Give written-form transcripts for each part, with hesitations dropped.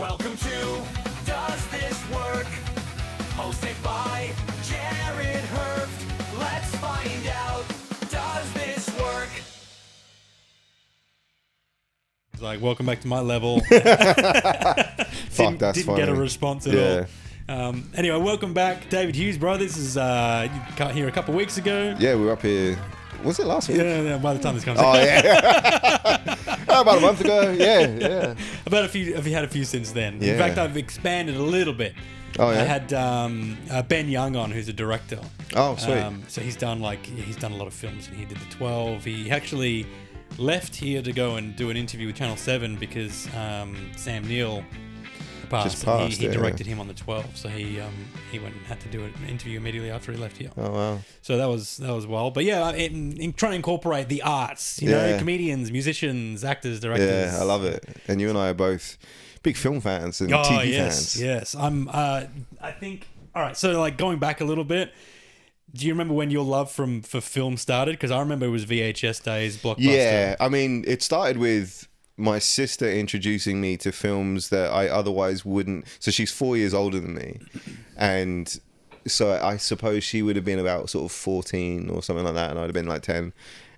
Welcome to Does This Work? Hosted by Jared Herft. Let's find out, does this work? It's like, welcome back to my level. Fuck, that's didn't funny. get a response at all. Anyway, welcome back, David Hughes, bro. This is you got here a couple of weeks ago. Yeah, we were up here. Was it last week? Yeah, by the time this comes Oh, out. yeah. About a month ago. Yeah. About a few. Have you had a few since then? Yeah. In fact, I've expanded a little bit. Oh, yeah? I had Ben Young on, who's a director. Oh, sweet. So he's done a lot of films, and he did the 12. He actually left here to go and do an interview with Channel 7 because Sam Neill passed. Just passed, He yeah. directed him on the 12, so he went and had to do an interview immediately after he left here. Oh, wow. So that was wild. But yeah, in trying to incorporate the arts, you know, comedians, musicians, actors, directors. Yeah, I love it. And you and I are both big film fans and TV fans. Yes. I think. All right. So like going back a little bit. Do you remember when your love for film started? Because I remember it was VHS days, Blockbuster. Yeah, I mean, it started with my sister introducing me to films that I otherwise wouldn't. So she's 4 years older than me. And so I suppose she would have been about sort of 14 or something like that. And I'd have been like 10.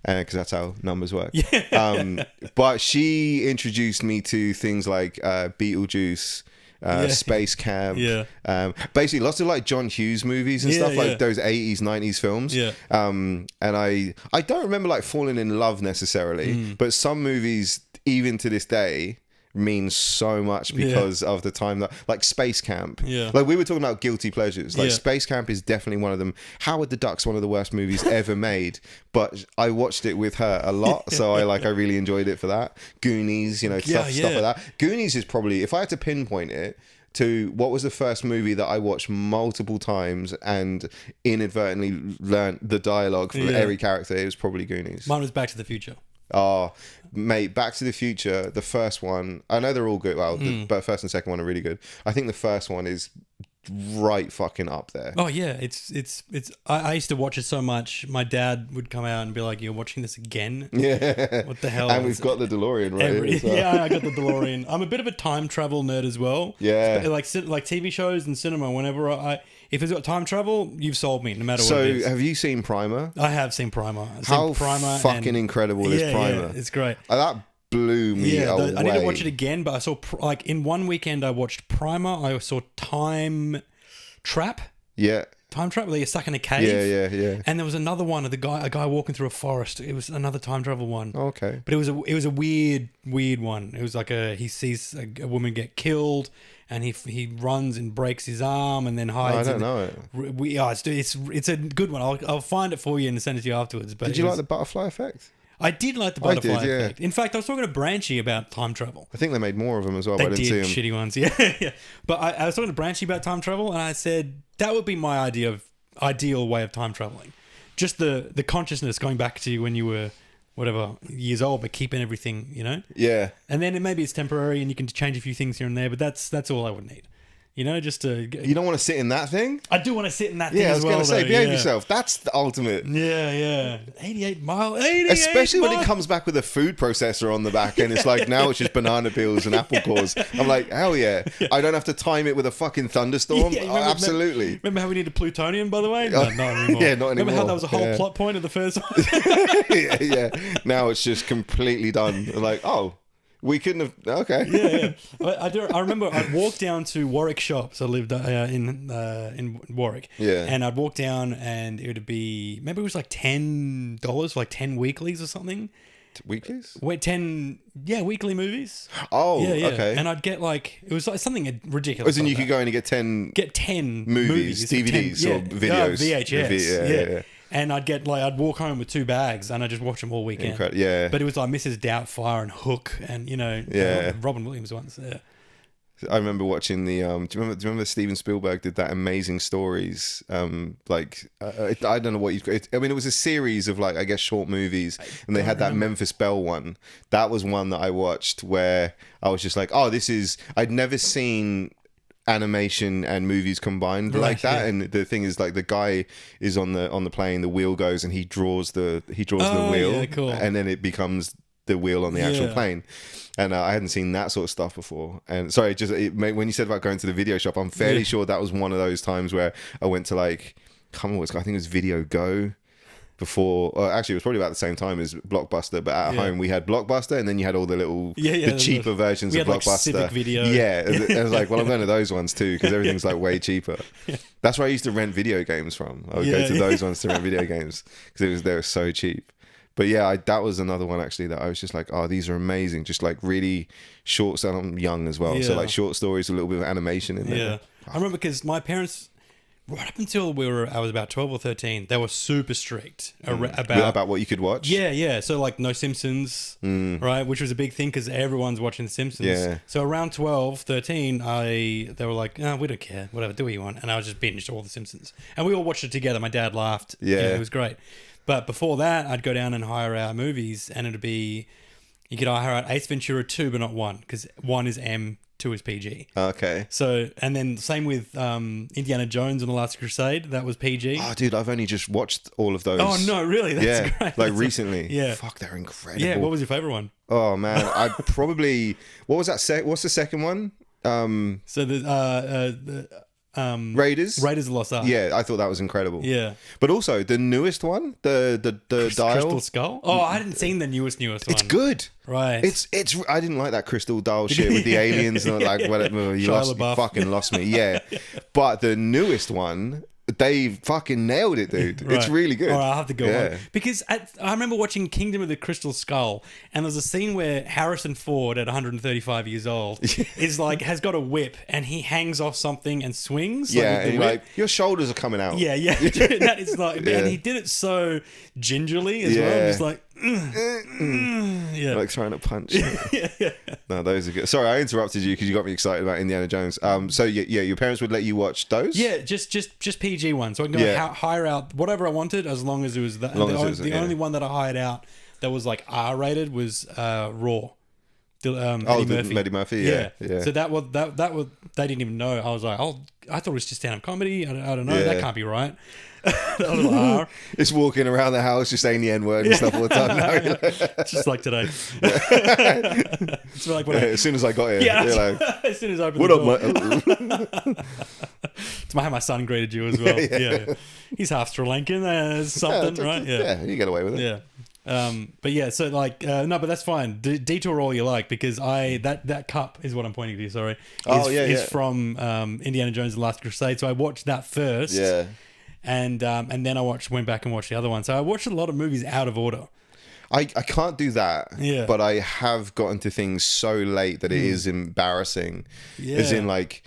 Because that's how numbers work. Yeah. But she introduced me to things like Beetlejuice, Space Camp. Yeah. Basically, lots of like John Hughes movies and stuff, like those 80s, 90s films. Yeah. And I don't remember like falling in love necessarily, but some movies, even to this day, means so much because of the time that, like Space Camp. Yeah. Like we were talking about guilty pleasures. Like Space Camp is definitely one of them. Howard the Duck's one of the worst movies ever made, but I watched it with her a lot, so I really enjoyed it for that. Goonies, you know, stuff like that. Goonies is probably, if I had to pinpoint it to what was the first movie that I watched multiple times and inadvertently learned the dialogue from every character, it was probably Goonies. Mine was Back to the Future. Oh, mate, Back to the Future, the first one, I know they're all good. Well, but first and second one are really good. I think the first one is right fucking up there. Oh yeah, it's. I used to watch it so much. My dad would come out and be like, "You're watching this again? Yeah. What the hell?" And we've got the DeLorean right here as well. Yeah, I got the DeLorean. I'm a bit of a time travel nerd as well. Yeah. Like TV shows and cinema. Whenever if it's got time travel, you've sold me. No matter what it is. So, have you seen Primer? I have seen Primer. How fucking incredible is Primer? Yeah, it's great. That blew me away. I need to watch it again, but I saw in one weekend I watched Primer. I saw Time Trap. Yeah. Time Trap, where you're stuck in a cave. Yeah. And there was another one of a guy walking through a forest. It was another time travel one. Okay. But it was a weird one. It was like he sees a woman get killed, and he runs and breaks his arm and then hides. I don't know it. It's a good one. I'll find it for you and send it to you afterwards. But Did you like the butterfly effect? I did like the butterfly yeah. effect. In fact, I was talking to Branchy about time travel. I think they made more of them as well, They but I didn't see did them. shitty ones, yeah. But I was talking to Branchy about time travel, and I said that would be my ideal way of time traveling. Just the consciousness going back to when you were whatever years old, but keeping everything, you know. Yeah. And then maybe it's temporary, and you can change a few things here and there. But that's all I would need. You know, just to... You don't want to sit in that thing? I do want to sit in that thing Yeah, I as was well, going to say, though, behave yourself. That's the ultimate. Yeah. 88 mile. Especially when it comes back with a food processor on the back and it's like, now it's just banana peels and apple cores. I'm like, hell yeah. I don't have to time it with a fucking thunderstorm. Absolutely. Remember how we needed plutonium, by the way? No, not anymore. Yeah, not anymore. Remember how that was a whole plot point of the first one? yeah. Now it's just completely done. Like, oh. We couldn't have. Okay. Yeah. I remember I'd walk down to Warwick Shops. I lived in Warwick. Yeah. And I'd walk down, and it would be maybe it was like $10 for like 10 weeklies or something. Weeklies? Wait, 10 weekly movies. Oh, yeah. okay. And I'd get it was like something ridiculous. As in, you could go in and get 10 movies, DVDs, or videos. VHS. Yeah. And I'd walk home with 2 bags, and I'd just watch them all weekend. Incredible. Yeah. But it was like Mrs. Doubtfire and Hook, and Robin Williams ones. Yeah. I remember watching the. Do you remember Steven Spielberg did that Amazing Stories? I don't know what you. I mean, it was a series of I guess short movies, and they had that Memphis Belle one. That was one that I watched where I was just like, oh, this is. I'd never seen animation and movies combined like that. Yeah. And the thing is, the guy is on the plane, the wheel goes, and he draws the wheel, yeah, cool. and then it becomes the wheel on the actual Yeah. plane. And I hadn't seen that sort of stuff before. And sorry, when you said about going to the video shop, I'm fairly sure that was one of those times where I went to like, I think it was Video Go before, or actually it was probably about the same time as Blockbuster, but at home we had Blockbuster, and then you had all the little the cheaper versions of we had, Blockbuster. like, Civic Video. Yeah, I was like, well, I'm going to those ones too, because everything's like way cheaper. That's where I used to rent video games from. I would go to those ones to rent video games because they were so cheap. But yeah, that was another one actually that I was just like, oh, these are amazing. Just like really short, and I'm young as well, so like short stories, a little bit of animation in there. Yeah, I remember because my parents, right up until I was about 12 or 13, they were super strict about what you could watch. Yeah. So like no Simpsons, right? Which was a big thing because everyone's watching The Simpsons. Yeah. So around 12, 13, they were like, no, we don't care. Whatever, do what you want. And I just binged all The Simpsons. And we all watched it together. My dad laughed. Yeah. It was great. But before that, I'd go down and hire out movies, and it'd be, you could hire out Ace Ventura 2, but not 1, because 1 is M, 2 is PG. Okay. So, and then same with Indiana Jones and the Last Crusade, that was PG. Oh, dude, I've only just watched all of those. Oh, no, really? That's great. Like recently. Yeah. Fuck, they're incredible. Yeah, what was your favourite one? Oh, man. I'd probably... What was that? What's the second one? So the Raiders? Raiders of the Lost Ark. Yeah, I thought that was incredible. Yeah. But also, the newest one, the dial... Crystal Skull? Oh, I hadn't seen the newest one. It's good. Right. It's. I didn't like that crystal dial shit with the aliens and like whatever. You fucking lost me. Yeah. But the newest one, they fucking nailed it, dude. Right. It's really good. All right, I'll have to go Yeah. on. Because I remember watching Kingdom of the Crystal Skull, and there's a scene where Harrison Ford, at 135 years old, has got a whip, and he hangs off something and swings. Yeah, with the and you're whip. like, your shoulders are coming out. Yeah. That is like, and he did it so gingerly as well. Just like, yeah. Like trying to punch. No, those are good. Sorry, I interrupted you because you got me excited about Indiana Jones. So yeah, your parents would let you watch those? Yeah, just PG one. So I can go hire out whatever I wanted as long as it was that. The only one that I hired out that was like R-rated was Raw. Eddie Murphy. Yeah. So that was they didn't even know. I was like, I thought it was just stand-up comedy. I don't know. That can't be right. That was R. It's walking around the house just saying the N-word and stuff all the time. It's just like today. It's like when as soon as I got here, you're like, as soon as I opened what the up, door. mate? It's how my son greeted you as well. Yeah. He's half Sri Lankan, something, right? Yeah, you get away with it. Yeah. But yeah, so like, no, but that's fine. Detour all you like, because that cup is what I'm pointing to. Sorry, is from Indiana Jones and the Last Crusade. So I watched that first. Yeah. And then I went back and watched the other one. So I watched a lot of movies out of order. I can't do that. Yeah. But I have gotten to things so late that it is embarrassing. Yeah. As in like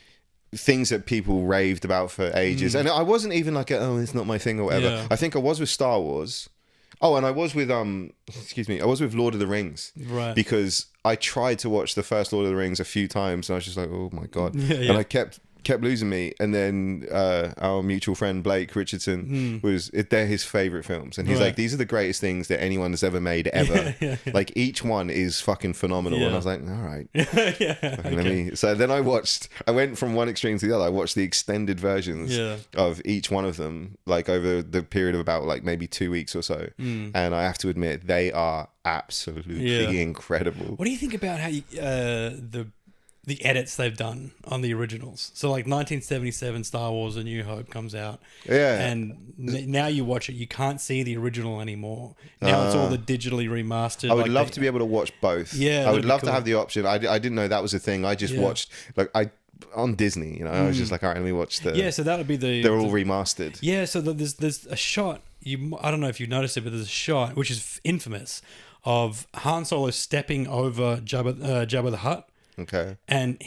things that people raved about for ages. And I wasn't even like, it's not my thing or whatever. Yeah. I think I was with Star Wars. Oh, and I was with I was with Lord of the Rings. Right. Because I tried to watch the first Lord of the Rings a few times and I was just like, oh my God. Yeah. And I kept losing me, and then our mutual friend Blake Richardson they're his favorite films, and he's like, these are the greatest things that anyone has ever made ever. Like each one is fucking phenomenal. And I was like, all right. So then I went from one extreme to the other. I watched the extended versions of each one of them, like over the period of about like maybe 2 weeks or so, and I have to admit they are absolutely incredible. What do you think about how the edits they've done on the originals? So like 1977 Star Wars A New Hope comes out, and now you watch it, you can't see the original anymore. Now it's all the digitally remastered. I would love to be able to watch both. I would love to have the option. I didn't know that was a thing. I just watched on Disney, I was just like, all right, let me watch so all remastered. So there's a shot, I don't know if you've noticed it, but there's a shot which is infamous of Han Solo stepping over Jabba the Hutt. Okay. And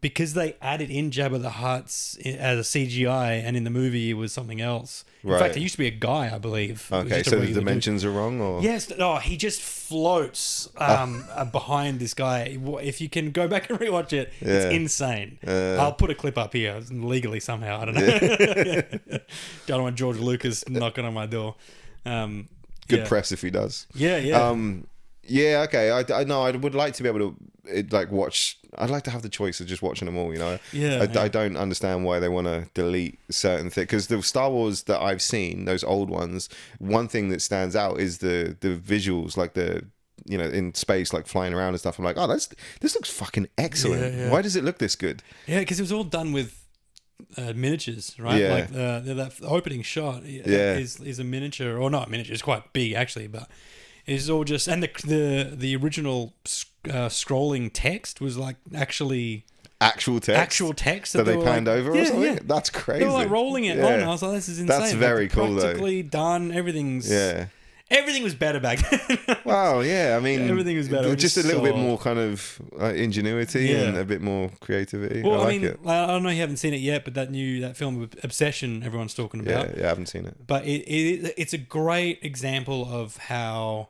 because they added in Jabba the Hutt as a CGI, and in the movie it was something else. In fact, it used to be a guy, I believe. Okay, so the dimensions are wrong, or yes, he just floats behind this guy. If you can go back and rewatch it, it's insane. I'll put a clip up here legally somehow. I don't know. Don't want George Lucas knocking on my door. Good press if he does. Yeah. Okay. I know. I would like to be able to watch. I'd like to have the choice of just watching them all. I don't understand why they want to delete certain things, because the Star Wars that I've seen, those old ones, one thing that stands out is the visuals, like the in space, like flying around and stuff. I'm like, oh, this looks fucking excellent. Yeah. Why does it look this good? Yeah, because it was all done with miniatures, right? Yeah. Like that opening shot is a miniature, or not a miniature. It's quite big actually, but it's all just, and the original scrolling text was like actually Actual text that they panned like, over or something. That's crazy. They were like rolling it on. I was like, this is insane. That's very cool though. Practically done. Everything was better back then. Wow, yeah. I mean, everything was better. Just a little bit more kind of ingenuity and a bit more creativity. Well, I like it. I don't know, you haven't seen it yet, but that film Obsession, everyone's talking about. Yeah, I haven't seen it. But it's a great example of how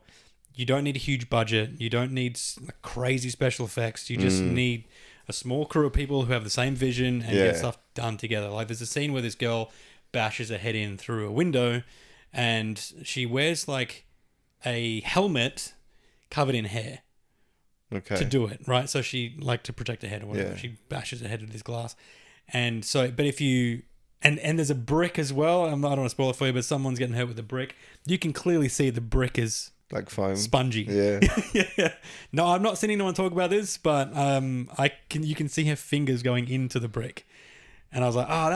you don't need a huge budget. You don't need crazy special effects. You just need a small crew of people who have the same vision and get stuff done together. Like there's a scene where this girl bashes her head in through a window, and she wears like a helmet covered in hair to do it, right? So she, like, to protect her head or whatever, she bashes her head with this glass. And so, but if you, and there's a brick as well. I don't want to spoil it for you, but someone's getting hurt with a brick. You can clearly see the brick is like foam, spongy. Yeah. Yeah. No, I've not seen anyone talk about this, but you can see her fingers going into the brick. And I was like, oh,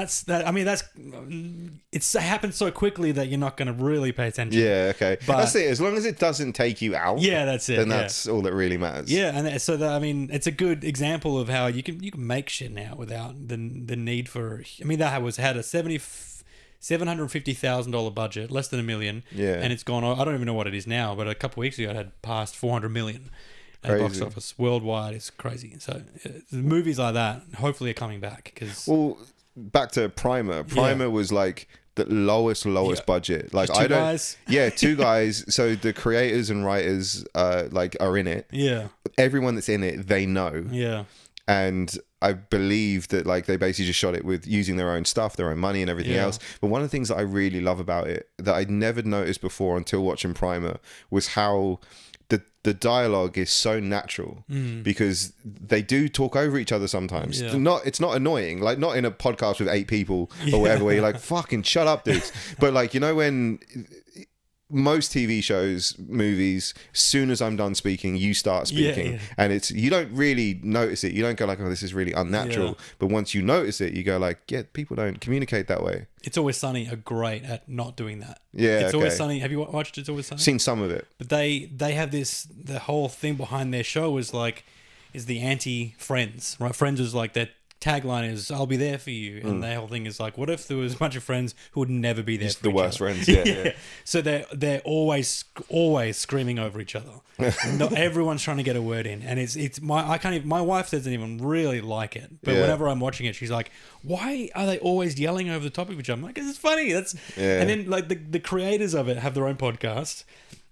it happens so quickly that you're not going to really pay attention. Yeah, okay. But that's it. As long as it doesn't take you out. Yeah, that's it. Then that's all that really matters. Yeah, and so it's a good example of how you can make shit now without the need for. I mean, that had a $750,000 budget, less than $1 million. Yeah. And it's gone. I don't even know what it is now, but a couple of weeks ago it had passed 400 million. At the box office worldwide. Is crazy. So movies like that hopefully are coming back, because back to Primer was like the lowest budget. Like just two guys. Two guys. So the creators and writers are in it. Yeah, everyone that's in it, they know. Yeah. And I believe that like they basically just shot it with using their own stuff, their own money and everything else. But one of the things that I really love about it that I'd never noticed before until watching Primer was how the dialogue is so natural, because they do talk over each other sometimes. It's not annoying, like not in a podcast with 8 people or whatever where you're like, fucking shut up, dudes. But like, when most TV shows, movies, as soon as I'm done speaking, you start speaking, and you don't really notice it. You don't go like, oh, this is really unnatural. But once you notice it, you go like, yeah, people don't communicate that way. It's Always Sunny are great at not doing that. Yeah, It's Always Sunny. Have you watched It's Always Sunny? Seen some of it. But they have the whole thing behind their show is the anti-Friends, right? Friends is like their tagline is "I'll be there for you," and the whole thing is like, what if there was a bunch of friends who would never be there? Just for the each worst other? friends. Yeah. So they're always screaming over each other. Everyone's trying to get a word in, and my wife doesn't even really like it, but whenever I'm watching it, she's like, "Why are they always yelling over the top of each other?" I'm like, "'Cause it's funny." And then like the creators of it have their own podcast.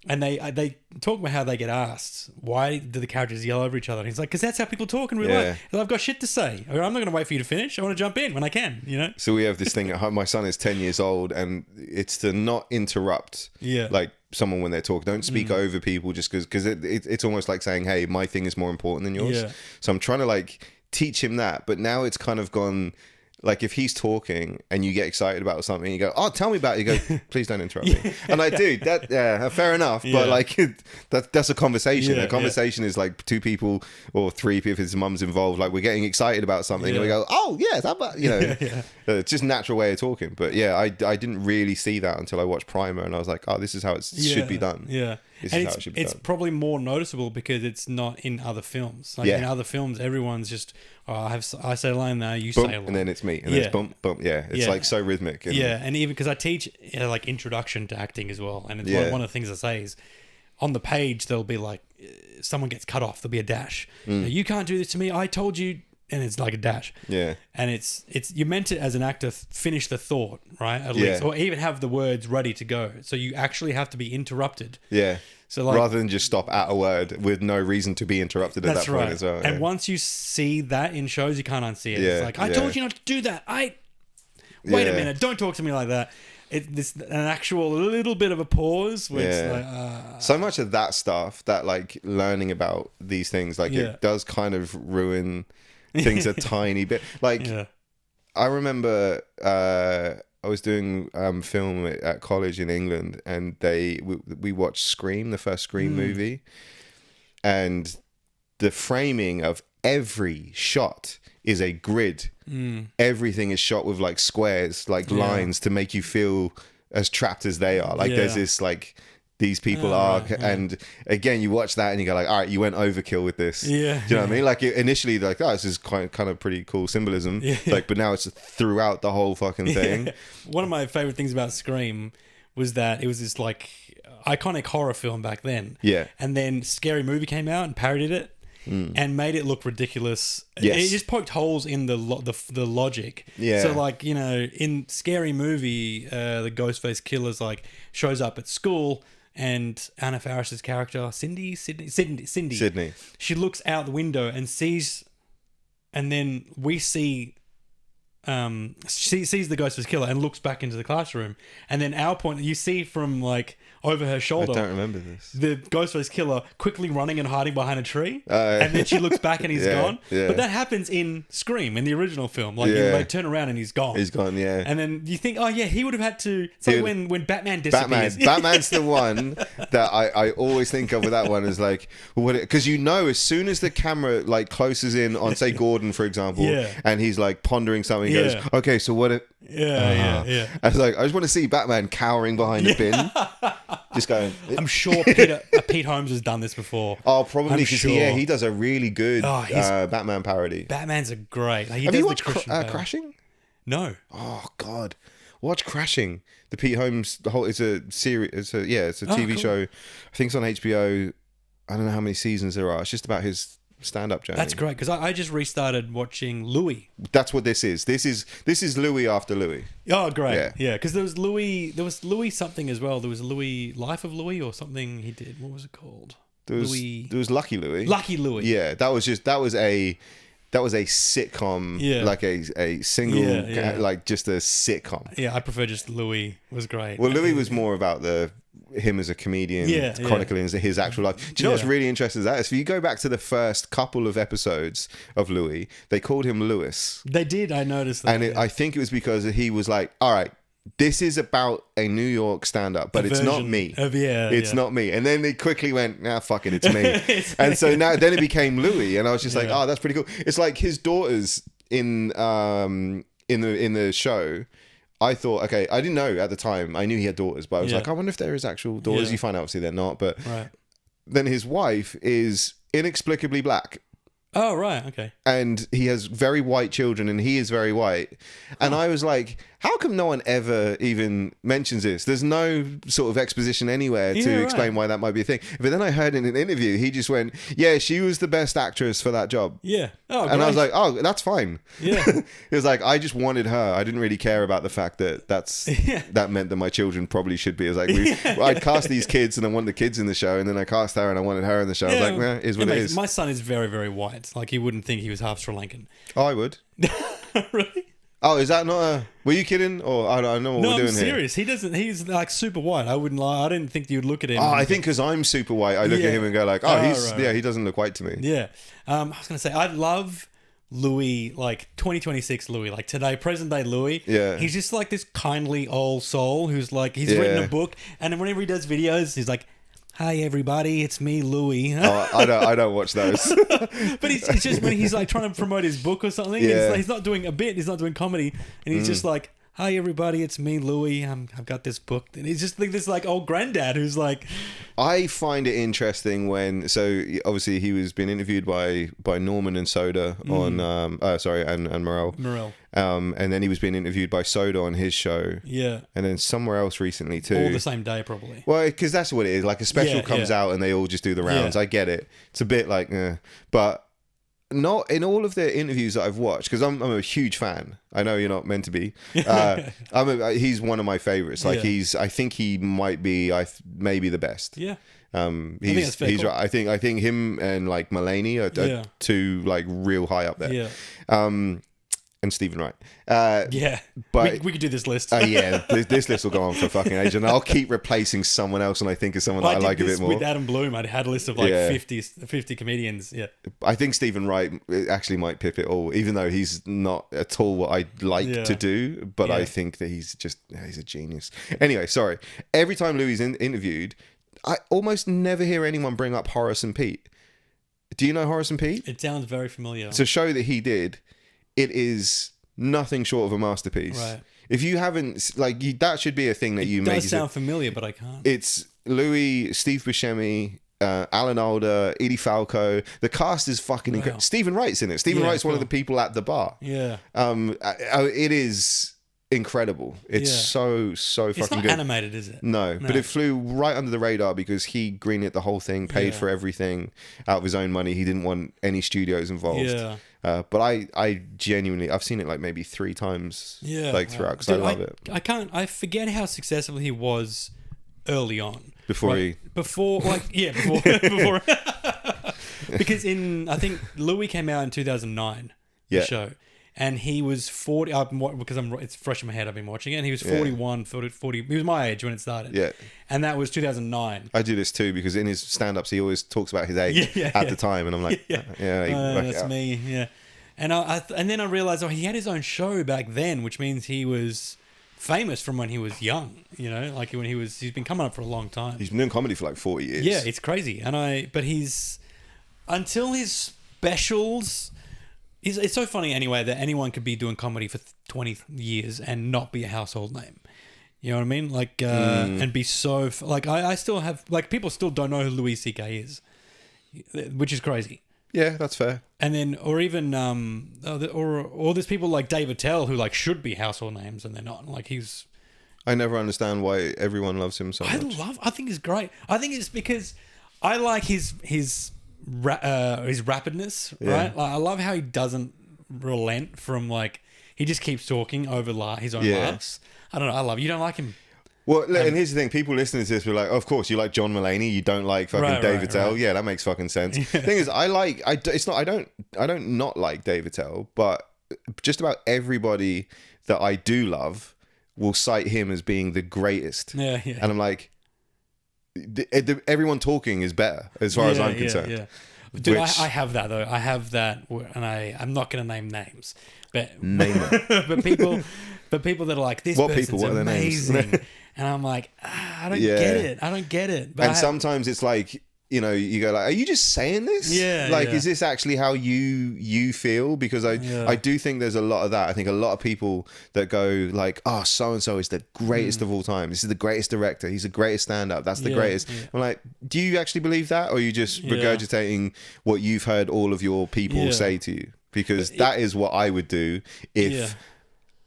And they talk about how they get asked, why do the characters yell over each other? And he's like, because that's how people talk in real life. I've got shit to say. I'm not going to wait for you to finish. I want to jump in when I can, So we have this thing at home. My son is 10 years old, and it's to not interrupt like someone when they're talking. Don't speak over people just because it's almost like saying, hey, my thing is more important than yours. Yeah. So I'm trying to like teach him that. But now it's kind of gone... Like if he's talking and you get excited about something, you go, "Oh, tell me about it." You go, "Please don't interrupt me." And I do that. Yeah, fair enough. But like that's a conversation. A conversation is like 2 people or 3 if his mum's involved. Like we're getting excited about something, and we go, "Oh yes, how about It's just a natural way of talking. But I didn't really see that until I watched Primer, and I was like, "Oh, this is how it should be done." Yeah. It's probably more noticeable because it's not in other films. Like in other films, everyone's just, I say a line now, you say a line. And then it's me. And then it's bump, bump. Yeah. It's like so rhythmic. And and even because I teach like introduction to acting as well. And it's one of the things I say is on the page, there'll be like, someone gets cut off. There'll be a dash. You can't do this to me. I told you. And it's like a dash. Yeah. And it's you're meant to, as an actor, finish the thought, right? At least. Or even have the words ready to go. So you actually have to be interrupted. Yeah. So like, rather than just stop at a word with no reason to be interrupted at that point as well. And once you see that in shows, you can't unsee it. It's like, I told you not to do that. Wait a minute. Don't talk to me like that. It's an actual little bit of a pause where it's like, so much of that stuff, that like learning about these things, like it does kind of ruin things a tiny bit. Like I remember I was doing film at college in England, and we watched Scream, the first Scream movie, and the framing of every shot is a grid. Everything is shot with like squares, like lines to make you feel as trapped as they are. Like there's this like these people are, and again you watch that and you go like, all right, you went overkill with this. Do you know what I mean? Like initially like, oh, this is kind of pretty cool symbolism. Like, but now it's throughout the whole fucking thing. One of my favorite things about Scream was that it was this like iconic horror film back then. Yeah. And then Scary Movie came out and parodied it. And made it look ridiculous. Yes. It just poked holes in the logic. Yeah. So like, you know, in Scary Movie, the Ghostface killer's like shows up at school, and Anna Faris's character Sydney. She looks out the window and sees, and then we see. She sees the Ghostface killer and looks back into the classroom, and then our point you see from like over her shoulder. I don't remember this. The Ghostface killer quickly running and hiding behind a tree, and then she looks back and he's gone. Yeah. But that happens in Scream, in the original film. Like they turn around and he's gone. He's gone, yeah. And then you think, oh yeah, he would have had to. It's like when Batman disappears. Batman's the one that I always think of with that one is like, because you know, as soon as the camera like closes in on say Gordon for example, and he's like pondering something, he goes, okay, so what? I was like, I just want to see Batman cowering behind a bin. Just going. I'm sure Pete Holmes has done this before. Oh, probably because he does a really good Batman parody. Batman's a great. Like, have you watched Crashing? No. Oh God, watch Crashing. The Pete Holmes. It's a series. It's a TV show. I think it's on HBO. I don't know how many seasons there are. It's just about his stand-up journey. That's great because I just restarted watching Louis. That's what this is. This is Louis after Louis. Oh, great. Yeah, because there was Louis something as well. There was Louis Life of Louis or something he did. What was it called? There was Lucky Louis. Lucky Louis. Yeah, that was a sitcom, like a single, like just a sitcom. Yeah, I prefer just Louis. Was great. Well, Louis was more about him as a comedian, chronicling his actual life. Do you know what's really interesting is that if you go back to the first couple of episodes of Louis, they called him Lewis. They did. I noticed that. And I think it was because he was like, all right, this is about a New York stand-up, but it's not me. It's not me. And then they quickly went, nah, fuck it, it's me. And so then it became Louis, and I was just like, oh, that's pretty cool. It's like his daughters in the show. I thought, okay, I didn't know at the time. I knew he had daughters, but I was like, I wonder if they're his actual daughters. You find out, obviously they're not, but then his wife is inexplicably black. Oh, right, okay. And he has very white children, and he is very white. And I was like, how come no one ever even mentions this? There's no sort of exposition anywhere to explain why that might be a thing. But then I heard in an interview, he just went, yeah, she was the best actress for that job. Yeah. Oh, and great. I was like, oh, that's fine. Yeah. It was like, I just wanted her. I didn't really care about the fact that that meant that my children probably should be. It was like, I'd cast these kids and I wanted the kids in the show, and then I cast her and I wanted her in the show. I was like, nah, is what it is. My son is very, very white. Like, he wouldn't think he was half Sri Lankan. Oh, I would. Really? Oh, is that not a... Were you kidding? Or I don't know what we're doing here. No, I'm serious. He doesn't... He's like super white. I wouldn't lie. I didn't think you'd look at him. Oh, I think because I'm super white, I look at him and go like, he doesn't look white to me. Yeah. I was going to say, I love Louis, like 2026 Louis, like today, present day Louis. Yeah. He's just like this kindly old soul who's like, he's written a book, and whenever he does videos, he's like, hi everybody, it's me, Louis. Oh, I don't watch those. But it's just when he's like trying to promote his book or something. Yeah. He's not doing a bit. He's not doing comedy, and he's just like, hi everybody, it's me, Louis. I've got this book, and he's just like this like old granddad who's like. I find it interesting when obviously he was being interviewed by Norman and Soda on and Morel. And then he was being interviewed by Soda on his show. Yeah. And then somewhere else recently too. All the same day probably. Well, because that's what it is. Like a special comes out and they all just do the rounds. Yeah. I get it. It's a bit like, but not in all of the interviews that I've watched, because I'm a huge fan. I know you're not meant to be. He's one of my favorients. Like I think he might be maybe the best. Yeah. He's right. I think him and like Mulaney are two like real high up there. Yeah. And Stephen Wright. But we could do this list. This list will go on for fucking age, and I'll keep replacing someone else when I think of someone that I like a bit more. With Adam Bloom, I had a list of like 50 comedians. Yeah, I think Stephen Wright actually might pip it all, even though he's not at all what I'd like to do. But I think that he's a genius. Anyway, sorry. Every time Louis is interviewed, I almost never hear anyone bring up Horace and Pete. Do you know Horace and Pete? It sounds very familiar. It's a show that he did. It is nothing short of a masterpiece. Right. If you haven't, like, that should be a thing that you make. It does sound familiar, but I can't. It's Louis, Steve Buscemi, Alan Alda, Edie Falco. The cast is fucking incredible. Stephen Wright's in it. Stephen Wright's one of the people at the bar. Yeah. It is incredible. It's so fucking good. It's not animated, is it? No, but it flew right under the radar because he greenlit the whole thing, paid for everything out of his own money. He didn't want any studios involved. Yeah. But I genuinely, I've seen it like maybe 3 times, like throughout, because I love it. I forget how successful he was early on. Before, because I think Louis came out in 2009, the show, and he was 40. It's fresh in my head. I've been watching it, and he was 41, 40. He was my age when it started. Yeah, and that was 2009. I do this too because in his stand-ups he always talks about his age at the time, and I'm like, that's me. Yeah, and and then I realized, he had his own show back then, which means he was famous from when he was young, like he's been coming up for a long time. He's been doing comedy for like 40 years. Yeah, it's crazy. But until his specials, it's so funny anyway that anyone could be doing comedy for 20 years and not be a household name. You know what I mean? Like, and be so, like, I still have, like, people still don't know who Louis C.K. is, which is crazy. Yeah, that's fair. And then, or even, or there's people like Dave Attell who like should be household names and they're not. Like I never understand why everyone loves him so much. I think he's great. I think it's because I like his rapidness, right? Like, I love how he doesn't relent from, like, he just keeps talking over his own laughs. I don't know. I love it. You don't like him. Well, and here's the thing: people listening to this were like, "Of course, you like John Mulaney. You don't like fucking Dave Attell." Right. Yeah, that makes fucking sense. The thing is, I don't not like Dave Attell, but just about everybody that I do love will cite him as being the greatest. Yeah. And I'm like, everyone talking is better as far as I'm concerned. Yeah. Dude, I have that though. I have that, and I'm not going to name names, but name it. but people that are like, this person's amazing. And I'm like, I don't get it. I don't get it. But sometimes it's like, you go like, are you just saying this? Yeah. Like, is this actually how you feel? Because I do think there's a lot of that. I think a lot of people that go like, oh, so-and-so is the greatest of all time. This is the greatest director. He's the greatest stand-up. That's the greatest. Yeah. I'm like, do you actually believe that? Or are you just regurgitating what you've heard all of your people say to you? Because that is what I would do if...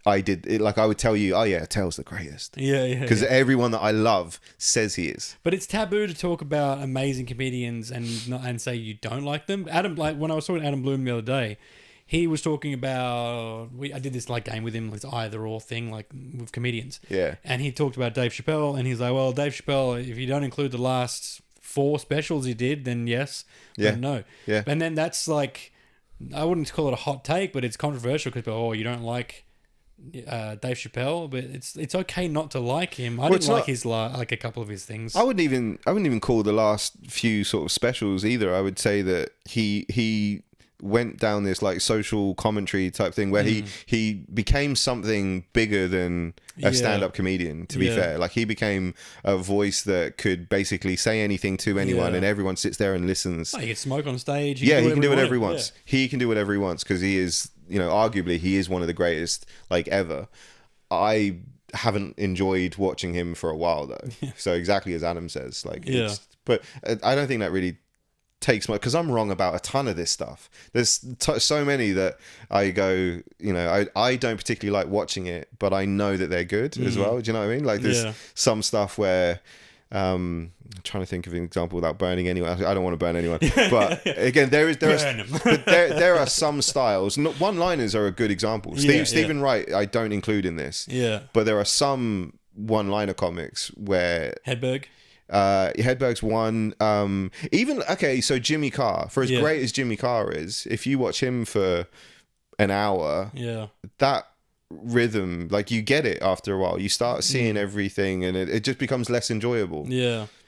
I did it. Like, I would tell you, oh yeah, Attell's the greatest. Because everyone that I love says he is. But it's taboo to talk about amazing comedians and say you don't like them. When I was talking to Adam Bloom the other day, he was talking about, I did this like game with him, this either or thing, like with comedians. Yeah. And he talked about Dave Chappelle, and he's like, well, Dave Chappelle, if you don't include the last 4 specials he did, then yes, but no. Yeah. And then that's like, I wouldn't call it a hot take, but it's controversial because you don't like Dave Chappelle, but it's okay not to like him. I didn't like his like a couple of his things. I wouldn't even call the last few sort of specials either. I would say that he went down this like social commentary type thing where he became something bigger than a stand-up comedian, to be fair. Like, he became a voice that could basically say anything to anyone and everyone sits there and listens. He can smoke on stage. He can do whatever he wants. He can do whatever he wants because he is, arguably he is one of the greatest like ever. I haven't enjoyed watching him for a while though. So exactly as Adam says, like, but I don't think that really takes much, because I'm wrong about a ton of this stuff. There's so many that I go, I don't particularly like watching it, but I know that they're good as well. Do you know what I mean? Like, there's some stuff where I'm trying to think of an example without burning anyone. I don't want to burn anyone, but again, there are some styles. One-liners are a good example. Stephen Wright, I don't include in this. But there are some one-liner comics where Hedberg's one. So Jimmy Carr, for as great as Jimmy Carr is, if you watch him for an hour, that rhythm, like, you get it after a while. You start seeing everything, and it just becomes less enjoyable.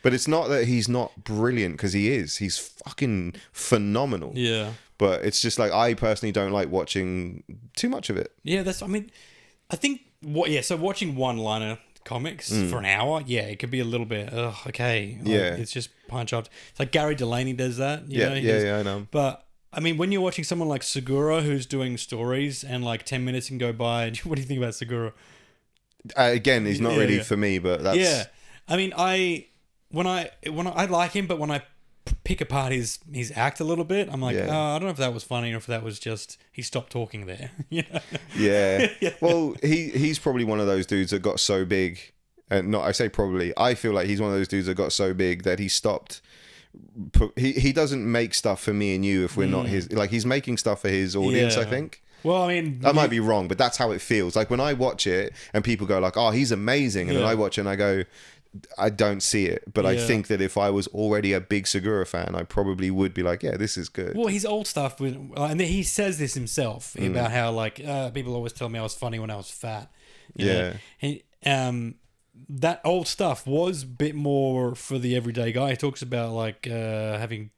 But it's not that he's not brilliant, because he is. He's fucking phenomenal. But it's just like, I personally don't like watching too much of it. I think so watching one-liner comics for an hour, yeah, it could be a little bit, okay. Like, Yeah. it's just punch up. It's like Gary Delaney does that. You Yeah, know? yeah, I know. But, I mean, when you're watching someone like Segura who's doing stories and like 10 minutes can go by, what do you think about Segura? Again, he's not really for me, but that's... Yeah. I mean, I like him, but when I pick apart his act a little bit, I'm like, Yeah. I don't know if that was funny or if that was just he stopped talking there. You know? Yeah. Well, he's probably one of those dudes that got so big, and I say probably, I feel like he's one of those dudes that got so big that he stopped. He doesn't make stuff for me and you if we're not his. Like, he's making stuff for his audience, Yeah. I think. Well, I mean, I might be wrong, but that's how it feels. Like when I watch it and people go like, "Oh, he's amazing," and then I watch it and I go, I don't see it. But I think that if I was already a big Segura fan, I probably would be like, "Yeah, this is good." Well, his old stuff, and he says this himself about how like people always tell me I was funny when I was fat. You know? He, that old stuff was a bit more for the everyday guy. He talks about like having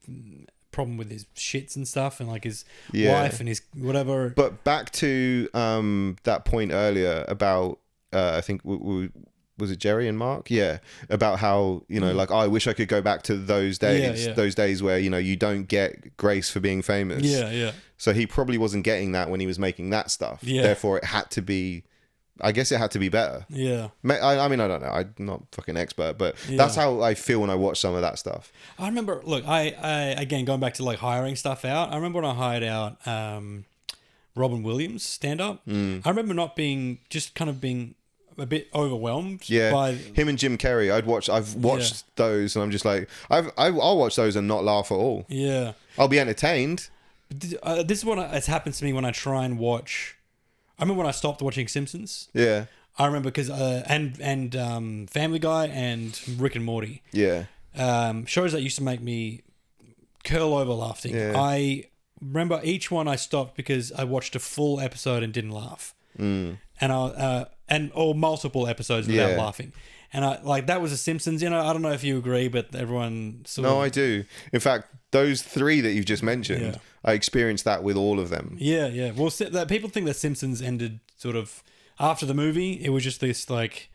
problem with his shits and stuff, and like his wife and his whatever. But back to that point earlier about I think was it Jerry and Mark? Yeah, about how like I wish I could go back to those days, those days where you don't get grace for being famous. Yeah. So he probably wasn't getting that when he was making that stuff. Yeah. Therefore, it had to be. I guess it had to be better. Yeah. I mean, I don't know. I'm not fucking expert, but that's how I feel when I watch some of that stuff. I remember, look, I again, going back to like hiring stuff out, I remember when I hired out Robin Williams stand-up, I remember not being, just kind of being a bit overwhelmed by... him and Jim Carrey. I've watched those and I'm just like, I'll watch those and not laugh at all. Yeah. I'll be entertained. This is what has happened to me when I try and watch... I remember when I stopped watching Simpsons. Yeah. I remember because and Family Guy and Rick and Morty. Yeah. Shows that used to make me curl over laughing. Yeah. I remember each one I stopped because I watched a full episode and didn't laugh. And or multiple episodes without laughing. And I like that was the Simpsons. I don't know if you agree, but everyone sort of... No, I do. In fact, those three that you've just mentioned, I experienced that with all of them. Yeah. Well, people think that Simpsons ended sort of after the movie. It was just this like...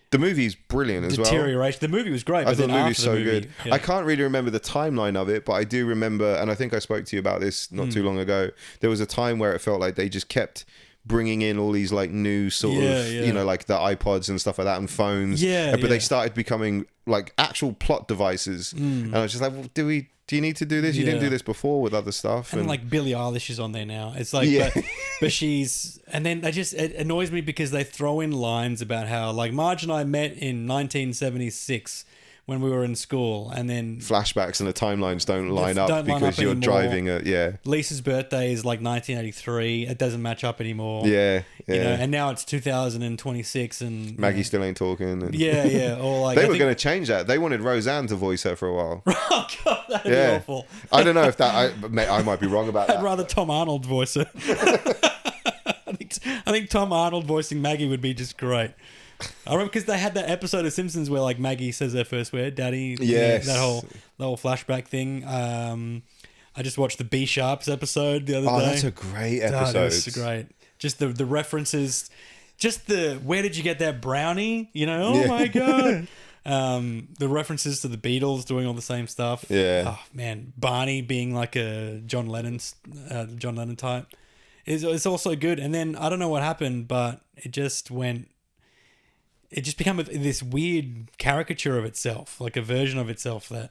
The movie's brilliant as well. Deterioration. The movie was great. I But thought then the movie's after so good. Yeah. I can't really remember the timeline of it, but I do remember, and I think I spoke to you about this not too long ago. There was a time where it felt like they just kept bringing in all these like new sort of like the iPods and stuff like that and phones. But they started becoming like actual plot devices. And I was just like, well, do you need to do this? You didn't do this before with other stuff. And like Billie Eilish is on there now. It's like, but she's, and then it annoys me because they throw in lines about how like Marge and I met in 1976 when we were in school, and then flashbacks and the timelines don't line up because up you're anymore. driving Lisa's birthday is like 1983. It doesn't match up anymore. And now it's 2026 and Maggie still ain't talking. And or like they were going to change that. They wanted Roseanne to voice her for a while. Oh god, that'd be awful. I don't know if that I might be wrong about that. I'd rather Tom Arnold voice her. I think Tom Arnold voicing Maggie would be just great. I remember because they had that episode of Simpsons where like Maggie says her first word, "Daddy." Yes. That whole flashback thing. I just watched the B Sharps episode the other day. Oh, that's a great episode. That's great. Just the references, just the where did you get that brownie? Oh my god. The references to the Beatles doing all the same stuff. Yeah. Oh man, Barney being like a John Lennon type is also good. And then I don't know what happened, but it just became this weird caricature of itself, like a version of itself that...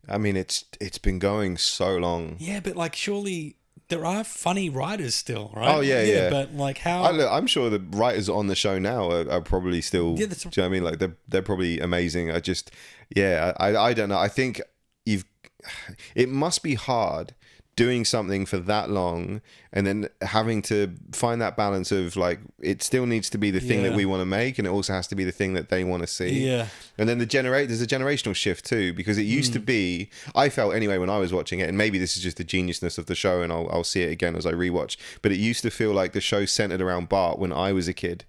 I mean, it's been going so long. Yeah, but like surely there are funny writers still, right? Oh, yeah. But like how... I'm sure the writers on the show now are probably still... Yeah, do you know what I mean? Like they're probably amazing. I just... Yeah, I don't know. I think it must be hard doing something for that long and then having to find that balance of like it still needs to be the thing that we want to make and it also has to be the thing that they want to see. And then there's a generational shift too, because it used to be, I felt anyway when I was watching it, and maybe this is just the geniusness of the show and I'll see it again as I rewatch, but it used to feel like the show centered around Bart when I was a kid.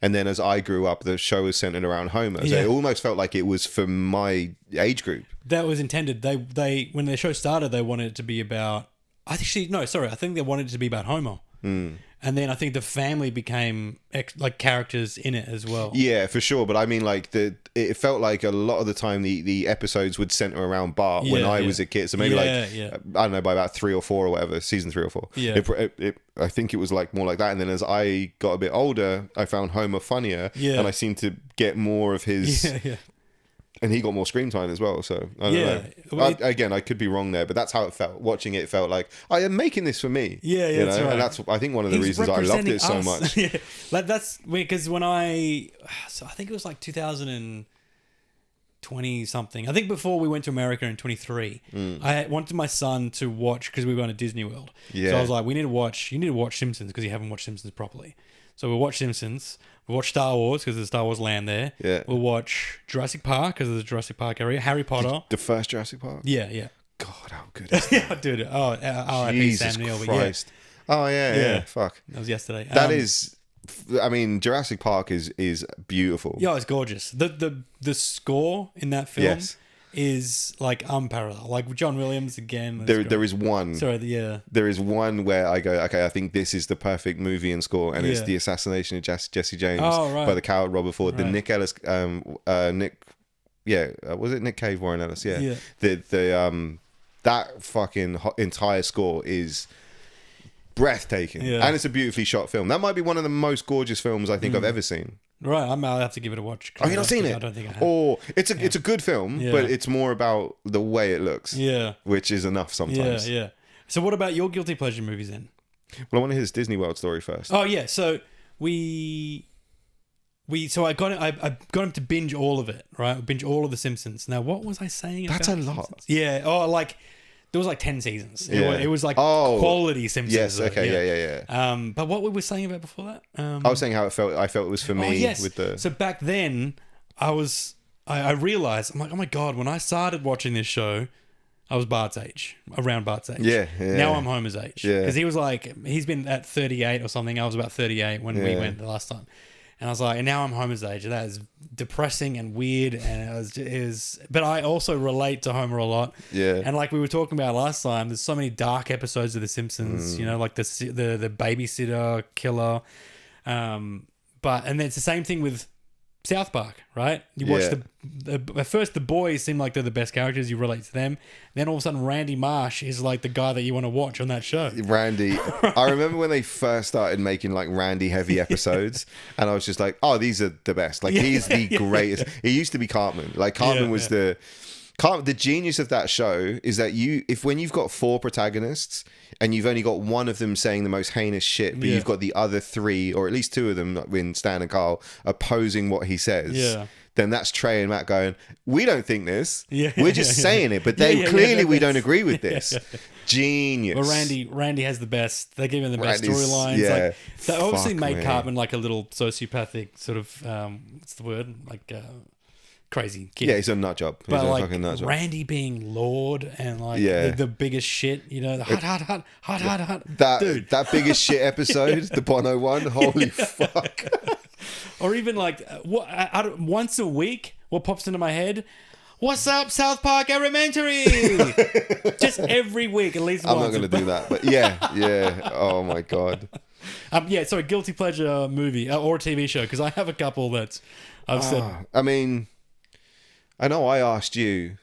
And then as I grew up, the show was centered around Homer. So it almost felt like it was for my age group. That was intended. They when the show started, they wanted it to be about... I think they wanted it to be about Homer. And and then I think the family became like characters in it as well. Yeah, for sure. But I mean, like it felt like a lot of the time the episodes would center around Bart when I was a kid. So maybe I don't know, by about 3 or 4 or whatever, season 3 or 4. Yeah. I think it was like more like that. And then as I got a bit older, I found Homer funnier, and I seemed to get more of his. Yeah. And he got more screen time as well, so I don't know. Again, I could be wrong there, but that's how it felt. Watching it felt like I am making this for me. Yeah, you know? That's right. And that's I think one of the reasons I loved it so much. Yeah, like that's because when I think it was like 2020 something. I think before we went to America in 23, I wanted my son to watch because we were going to Disney World. Yeah. So I was like, you need to watch Simpsons because you haven't watched Simpsons properly. So we'll watch Simpsons. We'll watch Star Wars because there's a Star Wars land there. Yeah. We'll watch Jurassic Park because there's a Jurassic Park area. Harry Potter. The first Jurassic Park. Yeah. God, how good is that? Yeah, dude. Oh, R.I.P. Jesus Sam Neill. Christ. Oh yeah. Fuck. That was yesterday. That is. I mean, Jurassic Park is beautiful. Yeah, it's gorgeous. The score in that film is like unparalleled. Like John Williams again. There is one. Sorry, There is one where I go, okay, I think this is the perfect movie and score, and it's the assassination of Jesse James by the coward Robert Ford. The Nick Ellis, was it Nick Cave, Warren Ellis? Yeah. That fucking entire score is breathtaking, and it's a beautifully shot film. That might be one of the most gorgeous films I think I've ever seen. Right, I'll have to give it a watch. Have you not seen it? I don't think I have. Or it's a good film, but it's more about the way it looks. Yeah, which is enough sometimes. Yeah. So what about your guilty pleasure movies then? Well, I want to hear this Disney World story first. Oh yeah, so I got him to binge all of it, right? Binge all of the Simpsons. Now, what was I saying? That's a about lot. Simpsons? Yeah. Oh, like there was like 10 seasons. Yeah. It was like quality Simpsons. Yes. Okay. Yeah. But what were we saying about before that? I was saying how it felt. I felt it was for me. With the. So back then, I realized, I'm like, oh my god, when I started watching this show, I was Bart's age, around Bart's age. Yeah. Now I'm Homer's age. Yeah. Because he's been at 38 or something. I was about 38 when we went the last time. And I was like, and now I'm Homer's age. And that is depressing and weird. And it was, but I also relate to Homer a lot. Yeah. And like we were talking about last time, there's so many dark episodes of The Simpsons, you know, like the babysitter killer. And then it's the same thing with South Park, right? You watch at first the boys seem like they're the best characters. You relate to them. Then all of a sudden, Randy Marsh is like the guy that you want to watch on that show. Randy, I remember when they first started making like Randy heavy episodes, and I was just like, oh, these are the best. Like he's the greatest. He used to be Cartman. Like Cartman was the genius of that show is that when you've got 4 protagonists and you've only got one of them saying the most heinous shit, but you've got the other 3, or at least 2 of them, in Stan and Carl, opposing what he says, then that's Trey and Matt going, we don't think this. We're just saying it, but clearly we don't agree with this. Genius. Well, Randy has the best. They give him the best Randy's- storylines. yeah. Like, they obviously Fuck made me. Cartman like a little sociopathic sort of what's the word? Like crazy kid. Yeah, he's a nut job. He's But a like fucking nut job. Randy being Lord and like Yeah. the biggest shit, you know, the hot. Dude. That biggest shit episode, the Bono one, holy fuck. Or even like once a week, what pops into my head? What's up, South Park Elementary? Just every week, at least I'm once. not going to do that, but yeah. Oh my God. So a guilty pleasure movie or a TV show, because I have a couple that I've said. I mean, I know I asked you,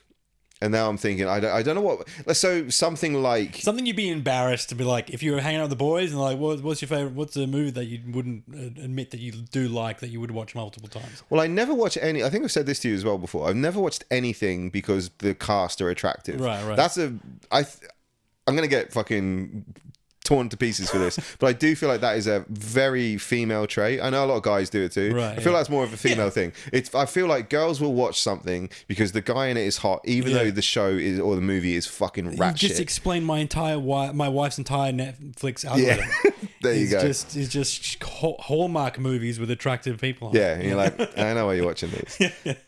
and now I'm thinking, I don't know what. So something like. Something you'd be embarrassed to be like, if you were hanging out with the boys and like, what's your favorite? What's a movie that you wouldn't admit that you do like that you would watch multiple times? Well, I never watch any. I think I've said this to you as well before. I've never watched anything because the cast are attractive. Right. That's I'm gonna get fucking torn to pieces for this, but I do feel like that is a very female trait. I know a lot of guys do it too. Right, I feel like it's more of a female thing. I feel like girls will watch something because the guy in it is hot, even though the show is or the movie is fucking rat You just shit. explain my wife's entire Netflix algorithm. There you go. It's just Hallmark movies with attractive people on. Yeah, and you're like, I know why you're watching this.